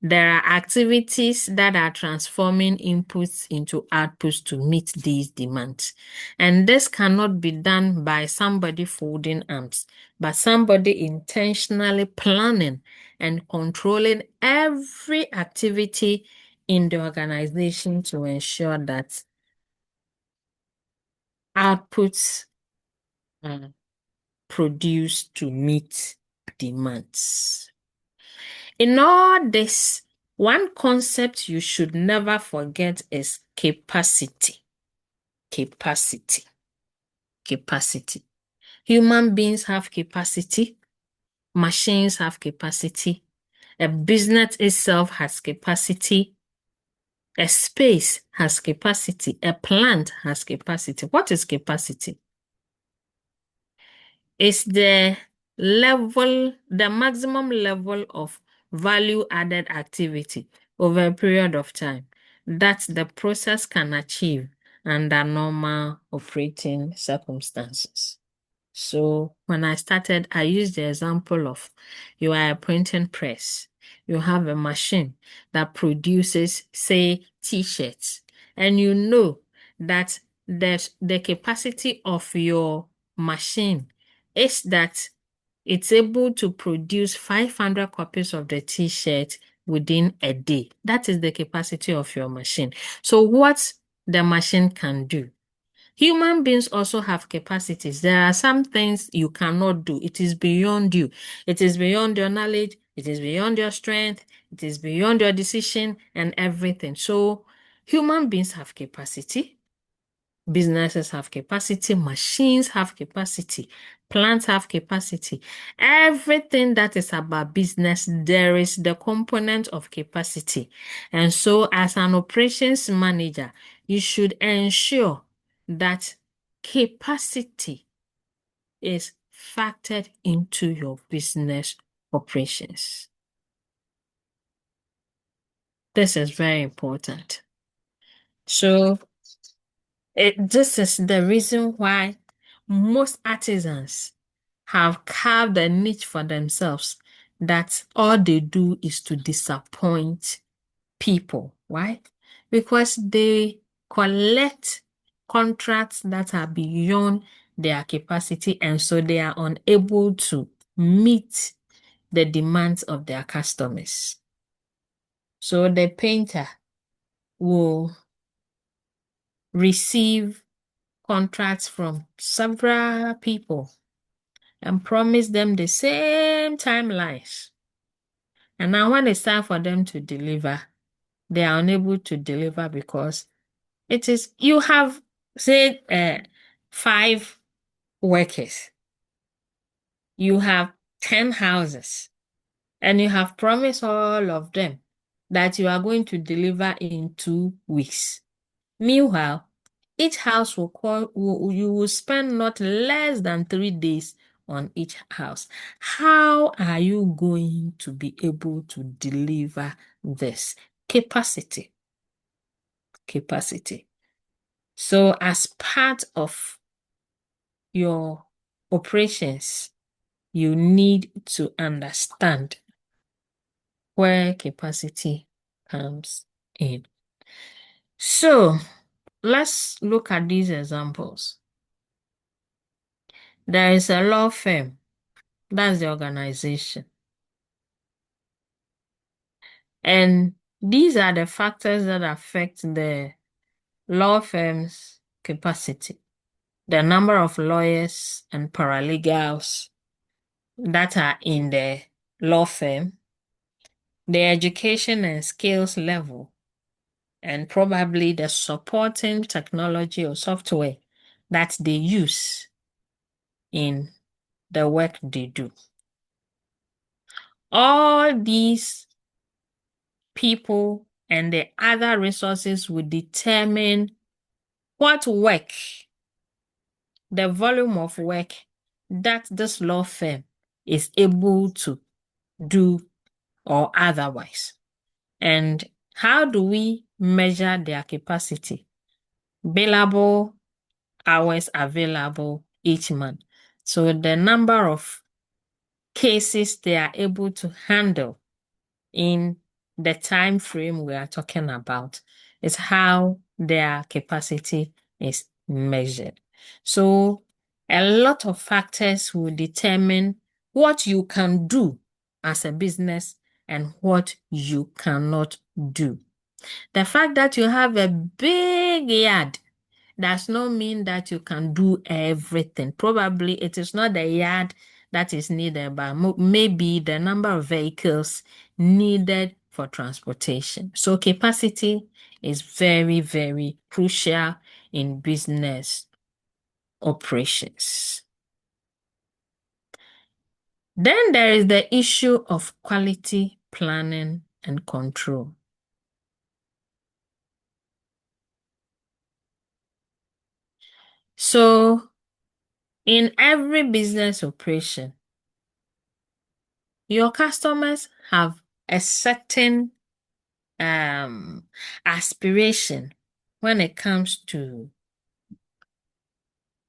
there are activities that are transforming inputs into outputs to meet these demands. And this cannot be done by somebody folding arms, but somebody intentionally planning and controlling every activity in the organization to ensure that outputs are produced to meet demands. In all this, one concept you should never forget is capacity. Capacity. Human beings have capacity. Machines have capacity. A business itself has capacity. A space has capacity. A plant has capacity. What is capacity? It's the maximum level of value added activity over a period of time that the process can achieve under normal operating circumstances. So when I started, I used the example of you are a printing press you have a machine that produces, say, t-shirts, and you know that the capacity of your machine is that it's able to produce 500 copies of the t-shirt within a day. That is the capacity of your machine. So what the machine can do. Human beings also have capacities. There are some things you cannot do. It is beyond you. It is beyond your knowledge. It is beyond your strength. It is beyond your decision and everything. So human beings have capacity. Businesses have capacity, machines have capacity, plants have capacity. Everything that is about business, there is the component of capacity. And so, as an operations manager, you should ensure that capacity is factored into your business operations. This is very important. So, this is the reason why most artisans have carved a niche for themselves that all they do is to disappoint people. Why? Because they collect contracts that are beyond their capacity, and so they are unable to meet the demands of their customers. So the painter will receive contracts from several people and promise them the same timelines. And now when it's time for them to deliver, they are unable to deliver because you have, say, 5 workers, you have 10 houses, and you have promised all of them that you are going to deliver in 2 weeks. Meanwhile, each house you will spend not less than 3 days on each house. How are you going to be able to deliver this? Capacity. Capacity. So as part of your operations, you need to understand where capacity comes in. So let's look at these examples. There is a law firm. That's the organization. And these are the factors that affect the law firm's capacity. The number of lawyers and paralegals that are in the law firm, the education and skills level, and probably the supporting technology or software that they use in the work they do. All these people and the other resources will determine what work, the volume of work that this law firm is able to do or otherwise. And how do we measure their capacity? Billable hours available each month. So the number of cases they are able to handle in the time frame we are talking about is how their capacity is measured. So a lot of factors will determine what you can do as a business and what you cannot do. The fact that you have a big yard does not mean that you can do everything. Probably it is not the yard that is needed, but maybe the number of vehicles needed for transportation. So capacity is very, very crucial in business operations. Then there is the issue of quality planning and control. So in every business operation, your customers have a certain aspiration when it comes to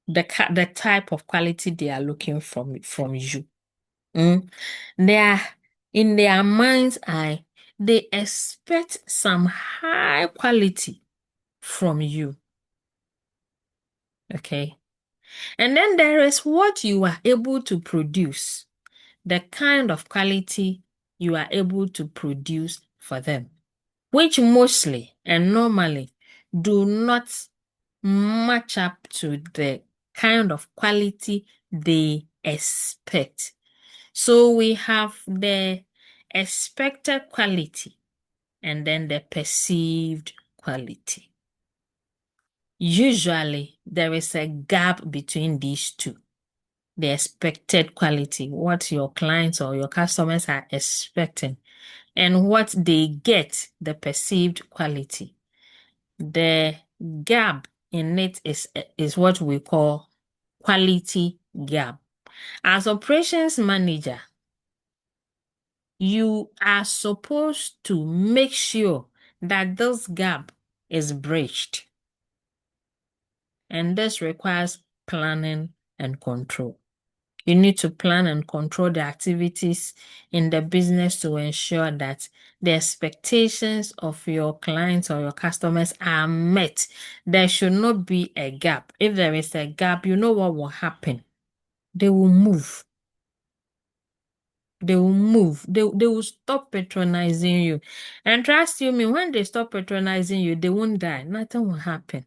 the type of quality they are looking from you. There In their mind's eye, they expect some high quality from you. Okay. And then there is what you are able to produce, the kind of quality you are able to produce for them, which mostly and normally do not match up to the kind of quality they expect. So we have the expected quality and then the perceived quality. Usually, there is a gap between these two. The expected quality, what your clients or your customers are expecting, and what they get, the perceived quality. The gap in it is what we call quality gap. As operations manager, you are supposed to make sure that this gap is bridged. And this requires planning and control. You need to plan and control the activities in the business to ensure that the expectations of your clients or your customers are met. There should not be a gap. If there is a gap, you know what will happen. They will move. They will move. They will stop patronizing you. And trust you me, when they stop patronizing you, they won't die. Nothing will happen.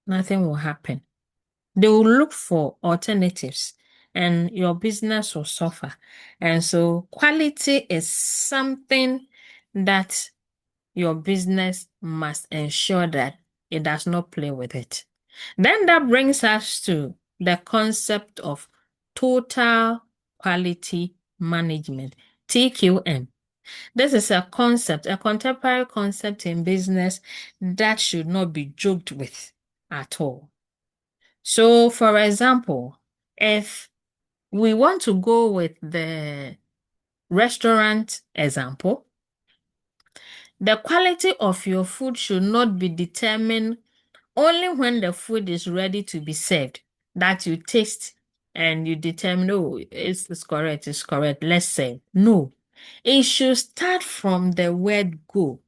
Nothing will happen. They will look for alternatives and your business will suffer. And so quality is something that your business must ensure that it does not play with it. Then that brings us to the concept of total quality management, TQM. This is a concept, a contemporary concept in business that should not be joked with at all. So, for example, if we want to go with the restaurant example, the quality of your food should not be determined only when the food is ready to be served, that you taste and you determine, oh, it's correct, it's correct, let's say. No, it should start from the word go,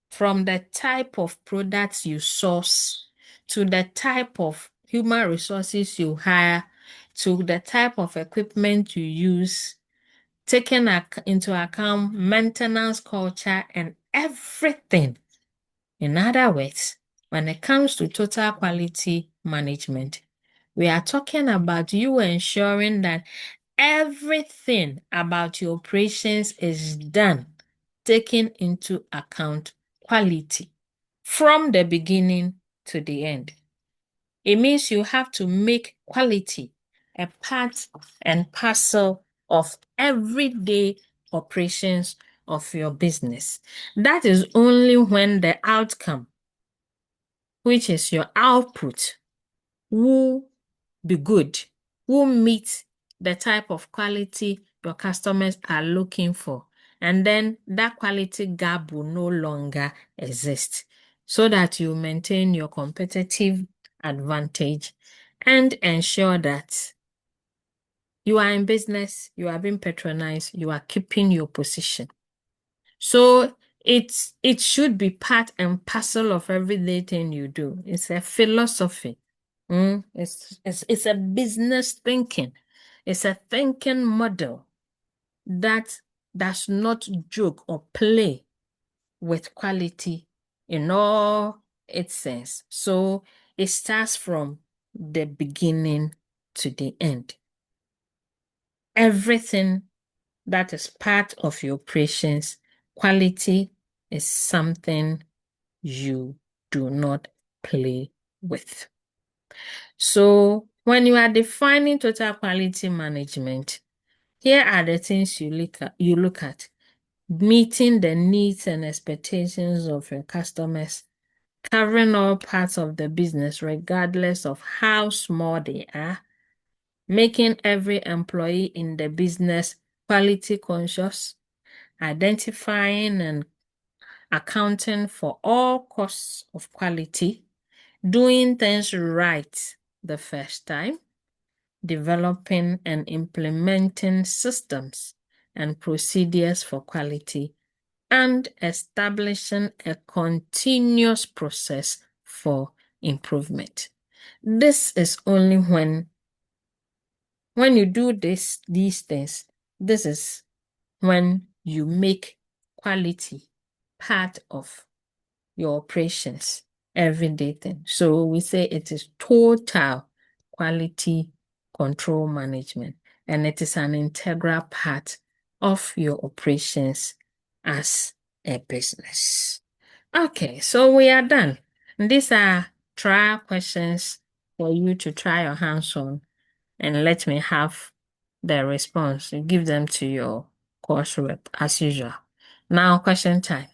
from the type of products you source to the type of human resources you hire to the type of equipment you use, taking into account maintenance culture and everything. In other words, when it comes to total quality management, we are talking about you ensuring that everything about your operations is done, taking into account quality from the beginning to the end. It means you have to make quality a part and parcel of everyday operations of your business. That is only when the outcome, which is your output, will be good, will meet the type of quality your customers are looking for. And then that quality gap will no longer exist so that you maintain your competitive advantage and ensure that you are in business, you are being patronized, you are keeping your position. So it should be part and parcel of everyday thing you do. It's a philosophy. It's a business thinking. It's a thinking model that does not joke or play with quality in all its sense. So it starts from the beginning to the end. Everything that is part of your operations, quality is something you do not play with. So when you are defining total quality management, here are the things you look at. Meeting the needs and expectations of your customers, covering all parts of the business regardless of how small they are, making every employee in the business quality conscious, identifying and accounting for all costs of quality, doing things right the first time, developing and implementing systems and procedures for quality, and establishing a continuous process for improvement. This is only when you do these things, this is when you make quality part of your operations, everyday thing. So we say it is total quality control management, and it is an integral part of your operations as a business. Okay, so we are done. These are trial questions for you to try your hands on, and let me have the response. You give them to your course rep as usual. Now, question time.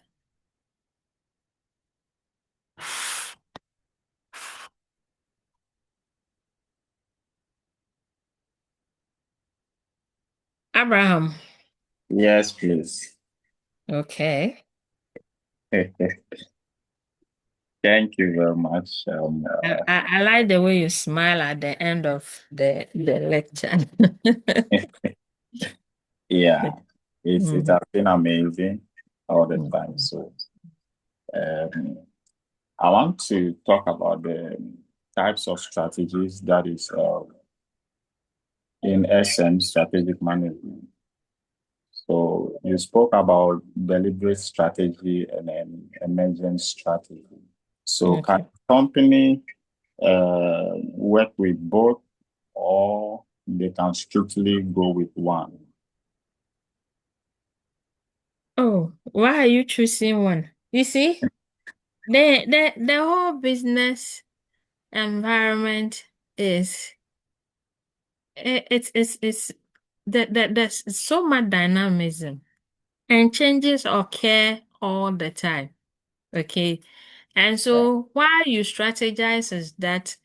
Abraham. Yes, please. Okay. Thank you very much. I like the way you smile at the end of the lecture. Yeah, it Mhm. has been amazing all the time. Mhm. So um, I want to talk about the types of strategies that is in essence strategic management. So you spoke about deliberate strategy and then emergent strategy. So can Okay. company work with both, or they can strictly go with one? Oh, why are you choosing one? You see, the whole business environment is it's there's so much dynamism, and changes occur all the time. Okay. And Yeah. so why you strategize is that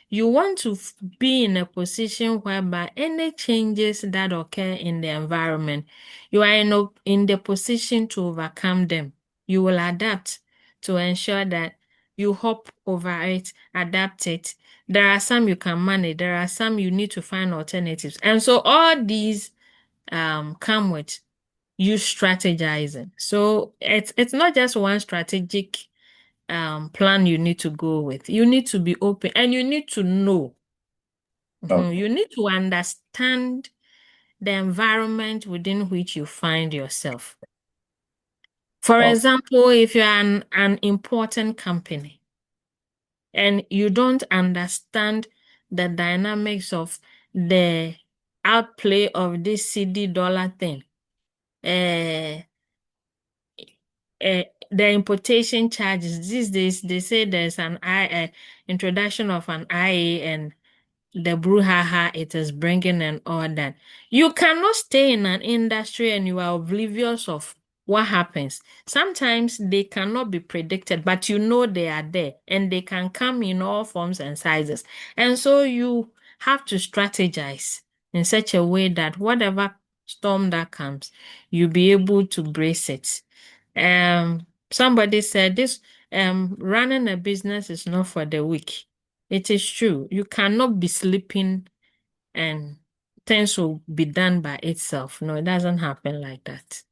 you want to be in a position whereby any changes that occur in the environment, you are in the position to overcome them. You will adapt to ensure that you hop over it, adapt it. There are some you can manage, there are some you need to find alternatives. And so all these come with you strategizing. So it's not just one strategic plan you need to go with. You need to be open and you need to know. Okay. You need to understand the environment within which you find yourself. For Okay. example, if you're an important company and you don't understand the dynamics of the outplay of this CD dollar thing, uh, the importation charges these days, they say there's an introduction of an IA and the brouhaha it is bringing and all that. You cannot stay in an industry and you are oblivious of what happens. Sometimes they cannot be predicted, but you know they are there and they can come in all forms and sizes. And so you have to strategize in such a way that whatever storm that comes, you'll be able to brace it. Somebody said this running a business is not for the weak. It is true. You cannot be sleeping and things will be done by itself. No, it doesn't happen like that.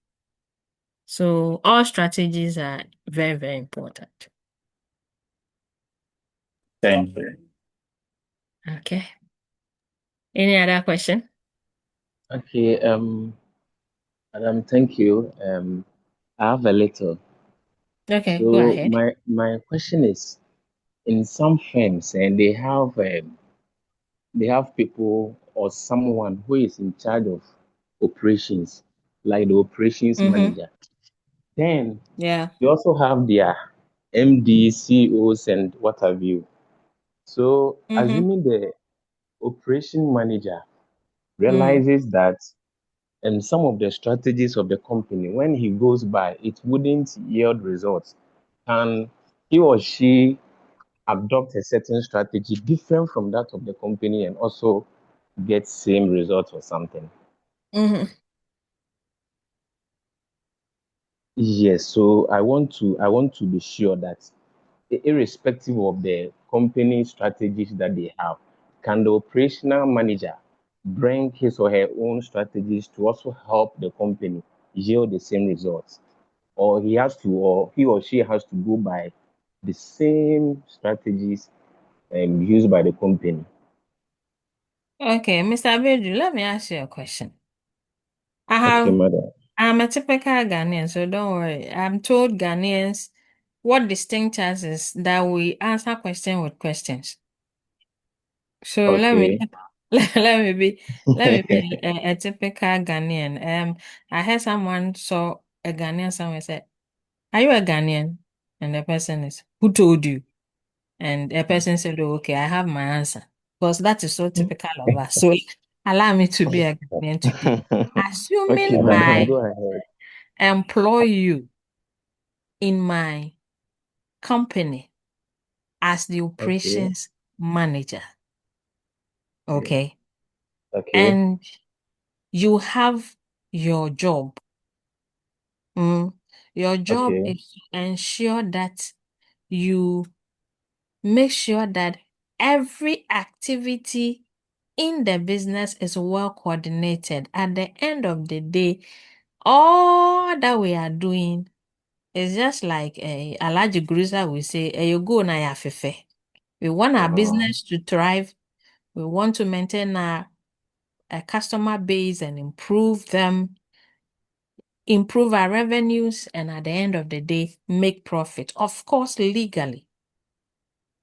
So all strategies are very, very important. Thank you. Okay. Any other question? Okay, Adam, thank you. I have a little. Okay, go So ahead. my question is, in some firms, and they have people or someone who is in charge of operations, like the operations Mm-hmm. manager. Then Yeah. they also have their MD, CEOs, and what have you. So Mm-hmm. assuming the operation manager Mm. realizes that and some of the strategies of the company, when he goes by, it wouldn't yield results. Can he or she adopt a certain strategy different from that of the company and also get same results or something? Mm-hmm. Yes, so I want to be sure that irrespective of the company strategies that they have, can the operational manager bring his or her own strategies to also help the company yield the same results, or he or she has to go by the same strategies used by the company. Okay, Mr. Abedu, let me ask you a question. Okay, madam. I'm a typical Ghanaian, so don't worry. I'm told Ghanaians what distinct us is that we answer questions with questions. So Okay. let me be a typical Ghanaian. I heard someone saw a Ghanaian somewhere said, "Are you a Ghanaian?" And the person is, "Who told you?" And the person said, "Oh, okay, I have my answer." Because that is so typical of us. So allow me to be a Ghanaian today. Okay, Assuming madam, I go ahead. employ you in my company as the Okay. operations manager, Okay. okay? Okay. And you have your job. Your job Okay. is to ensure that you make sure that every activity in the business is well coordinated. At the end of the day, all that we are doing is just like a Alhaji Guruza will say, you go na ya fefe. We want our Uh-huh. business to thrive. We want to maintain our customer base and improve them, improve our revenues, and at the end of the day, make profit. Of course, legally.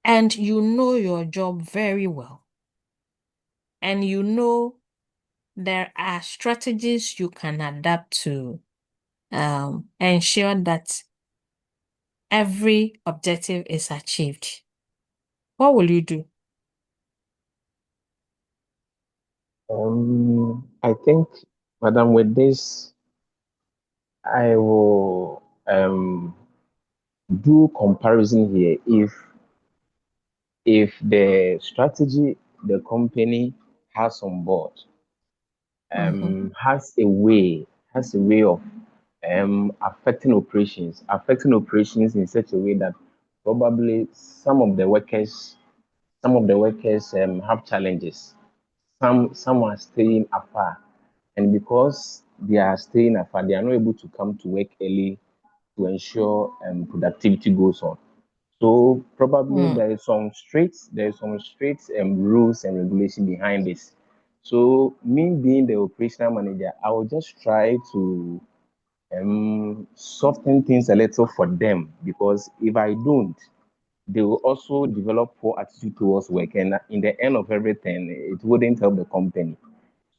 And you know your job very well. And you know there are strategies you can adapt to ensure that every objective is achieved. What will you do? I think, madam, with this, I will do comparison here. If the strategy the company has on board Mm-hmm. has a way of affecting operations in such a way that probably some of the workers have challenges. Some are staying afar, and because they are staying afar, they are not able to come to work early to ensure productivity goes on. So probably Mm. there is some strict rules and regulation behind this. So me being the operational manager, I will just try to soften things a little for them, because if I don't, they will also develop poor attitude towards work, and in the end of everything, it wouldn't help the company.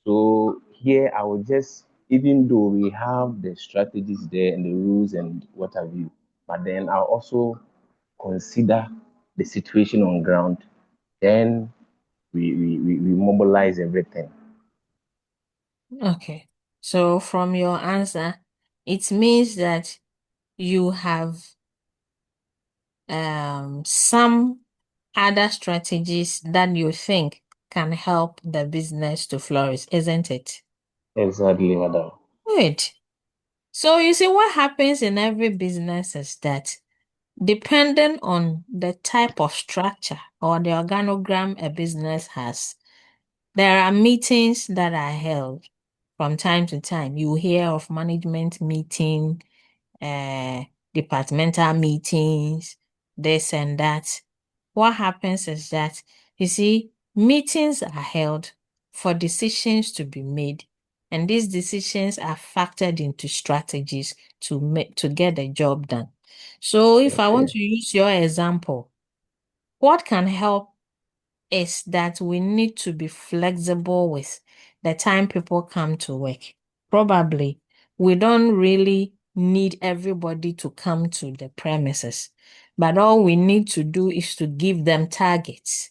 So here I will just, even though we have the strategies there and the rules and what have you, but then I'll also consider the situation on ground. Then we mobilize everything. Okay. So from your answer, it means that you have some other strategies that you think can help the business to flourish, isn't it? Exactly, madam. Good. So you see what happens in every business is that depending on the type of structure or the organogram a business has, there are meetings that are held from time to time. You hear of management meeting, uh, departmental meetings, this and that. What happens is that, you see, meetings are held for decisions to be made, and these decisions are factored into strategies to get the job done. So if I want Okay. to use your example, what can help is that we need to be flexible with the time people come to work. Probably we don't really need everybody to come to the premises, but all we need to do is to give them targets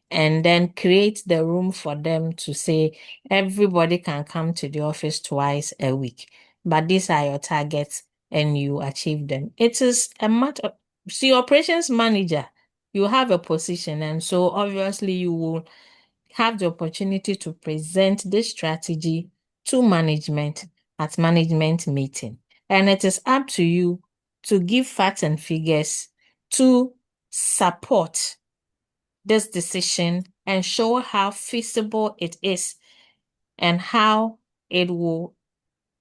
and then create the room for them to say everybody can come to the office twice a week, but these are your targets and you achieve them. It is a matter. See, operations manager, you have a position, and so obviously you will have the opportunity to present this strategy to management at management meeting. And it is up to you to give facts and figures to support this decision and show how feasible it is and how it will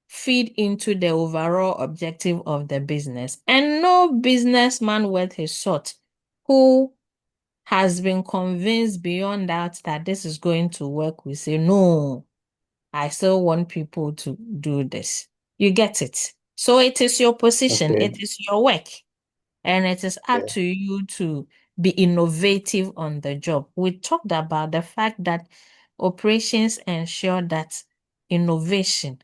feed into the overall objective of the business. And no businessman worth his salt who has been convinced beyond that this is going to work will say, no, I still want people to do this. You get it? So it is your position, Okay. it is your work, and it is up Yeah. to you to be innovative on the job. We talked about the fact that operations ensure that innovation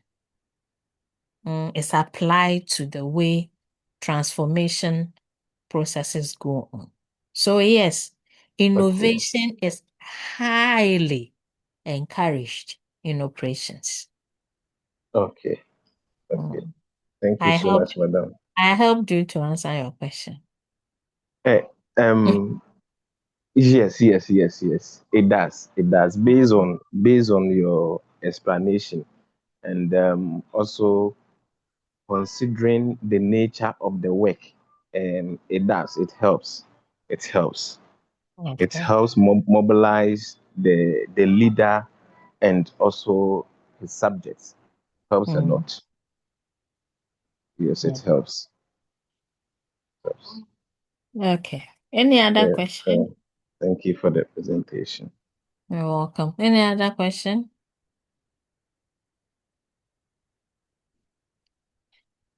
is applied to the way transformation processes go on. So yes, Okay. innovation is highly encouraged in operations. Okay. Okay. Mm. Thank you I so helped much, madam. I helped you to answer your question. Eh, yes, yes, yes, yes. It does. It does. Based on your explanation, and also considering the nature of the work, it does. It helps. It helps. It Okay. helps mobilize the leader and also his subjects. Helps a Mm. lot. Yes, it Yeah. helps. Helps. Okay. Any other Yeah. question? Thank you for the presentation. You're welcome. Any other question?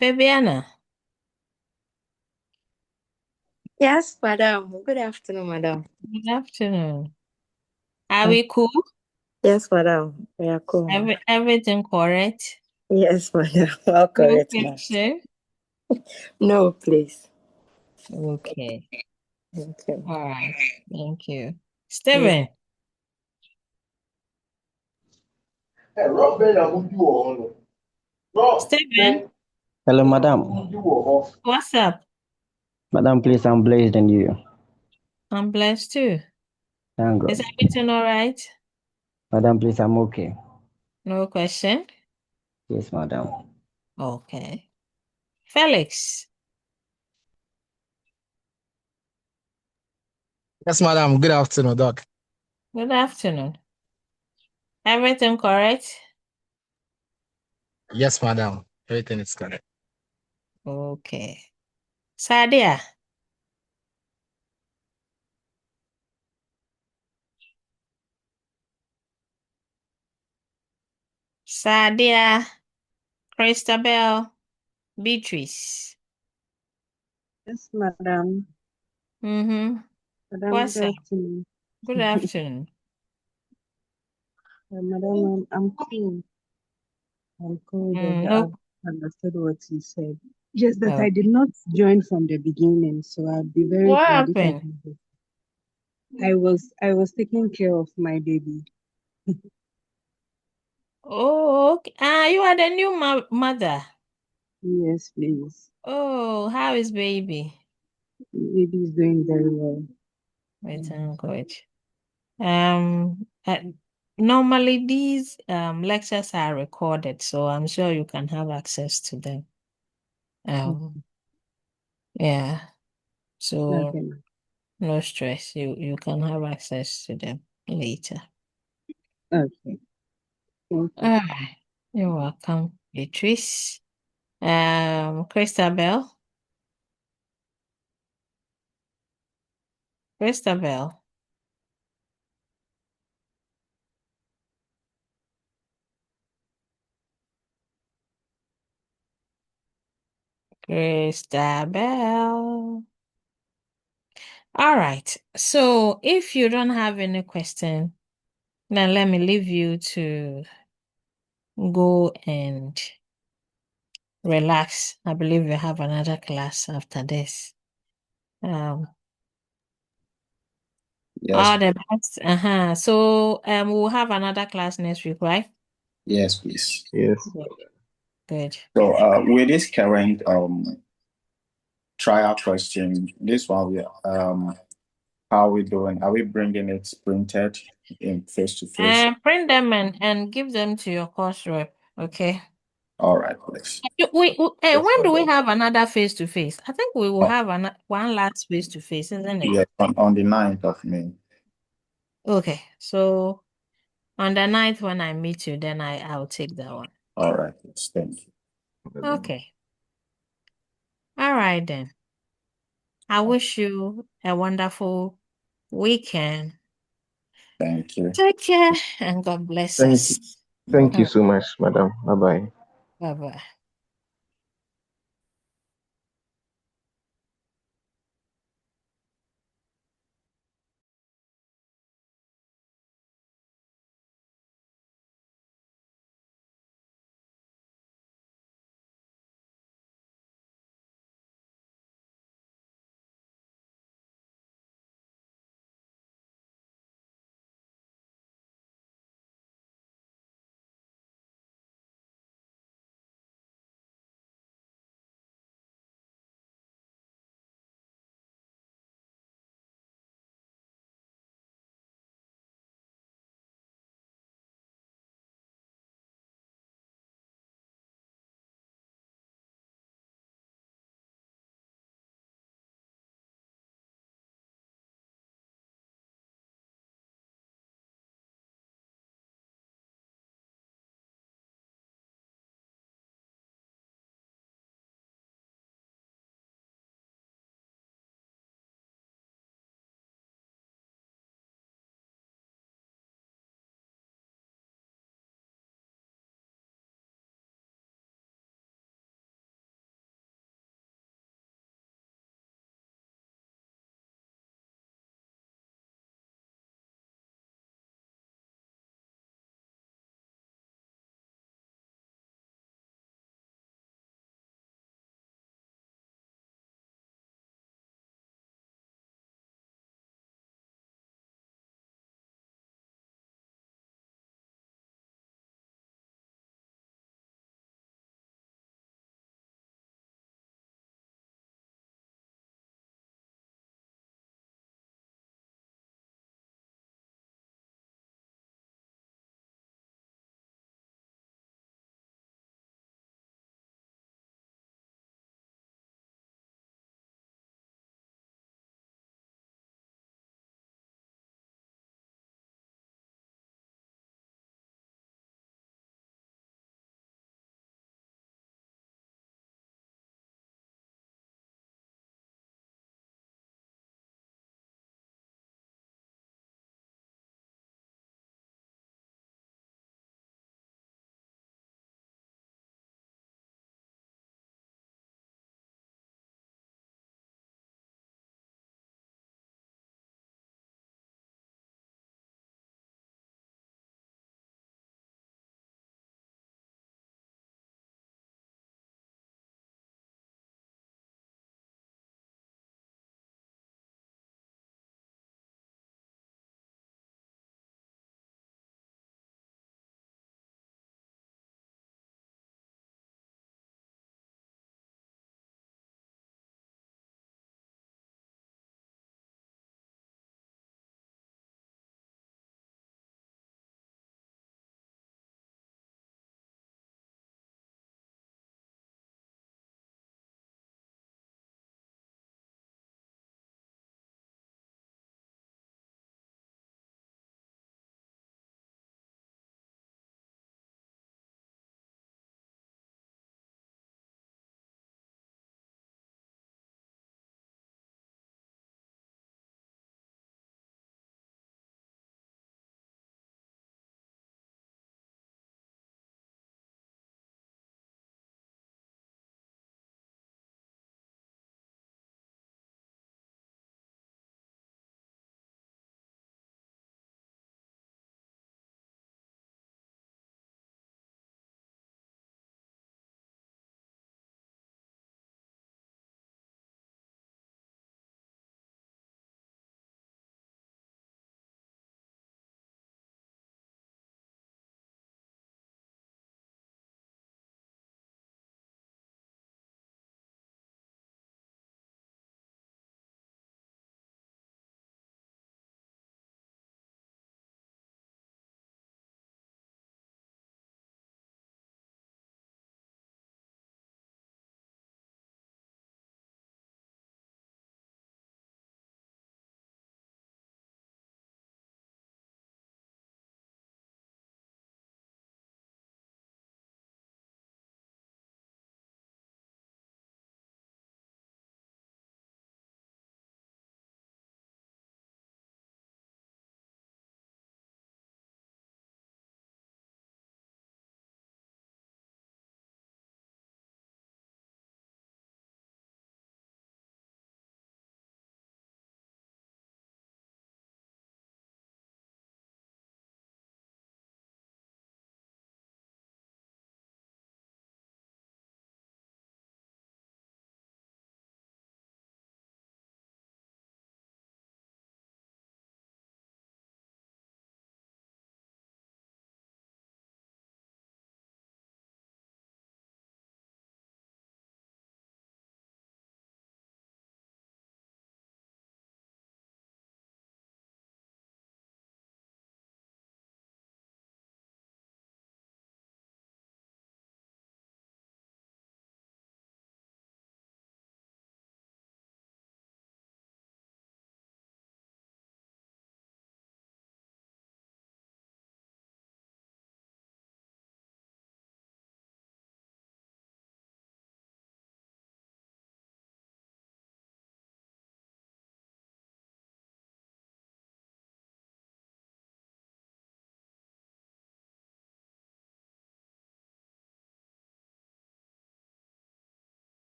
Fabiana, Yes, madam. Good afternoon, madam. good afternoon. Are we cool? Yes, madam. We are cool. Everything correct? Yes, madam. All No correct, ma'am. question? No, please. Okay. Okay. All right. Thank you. Yes. Stephen, Stephen, Hello, madam. what's up? Madam, please, I'm blessed and you. I'm blessed too. Thank Is God. everything all right? Madam, please, I'm okay. No question? Yes, madam. Okay. Felix, Yes, madam. Good afternoon, doc. good afternoon. Everything correct? Yes, madam. Everything is correct. Okay. Sadia, Sadia, Christabel, Beatrice. Yes, madam. Mm-hmm. Madam, What's good up? afternoon. Good afternoon. Madam, I'm cool. I'm cool that No. I've understood what you said. Just that I did Okay. not join from the beginning, so I'd be very What glad if I happened? can do. I was taking care of my baby. Oh, okay. You are the new mother. Yes, please. Oh, how is baby? Baby is doing very well. We thank God. Uh, normally these lectures are recorded, so I'm sure you can have access to them. Yeah. So Okay. no stress. You can have access to them later. Okay. Thank you. All right. You're welcome, Beatrice. Christabel. Christabel. Christabel. All right. So if you don't have any question, then let me leave you to go and relax. I believe you have another class after this. All Yes, the best. So we'll have another class next week, right? yes, please. Yes. Good. Good. So, with this current trial question, this one, how are we doing? Are we bringing it printed in face to face? Print them and give them to your course rep. Okay. All right, please. Yes, When do we madam. have another face to face? I think we will Oh, have one last face to face, isn't it? yes, on the 9th of May. Okay. So On the night when I meet you, then I'll take that one. All right. Yes, thank you. Okay. All right then. I wish you a wonderful weekend. Thank you. Take care and God bless Thank us. you. Thank you so much, madam. Bye bye. Bye bye.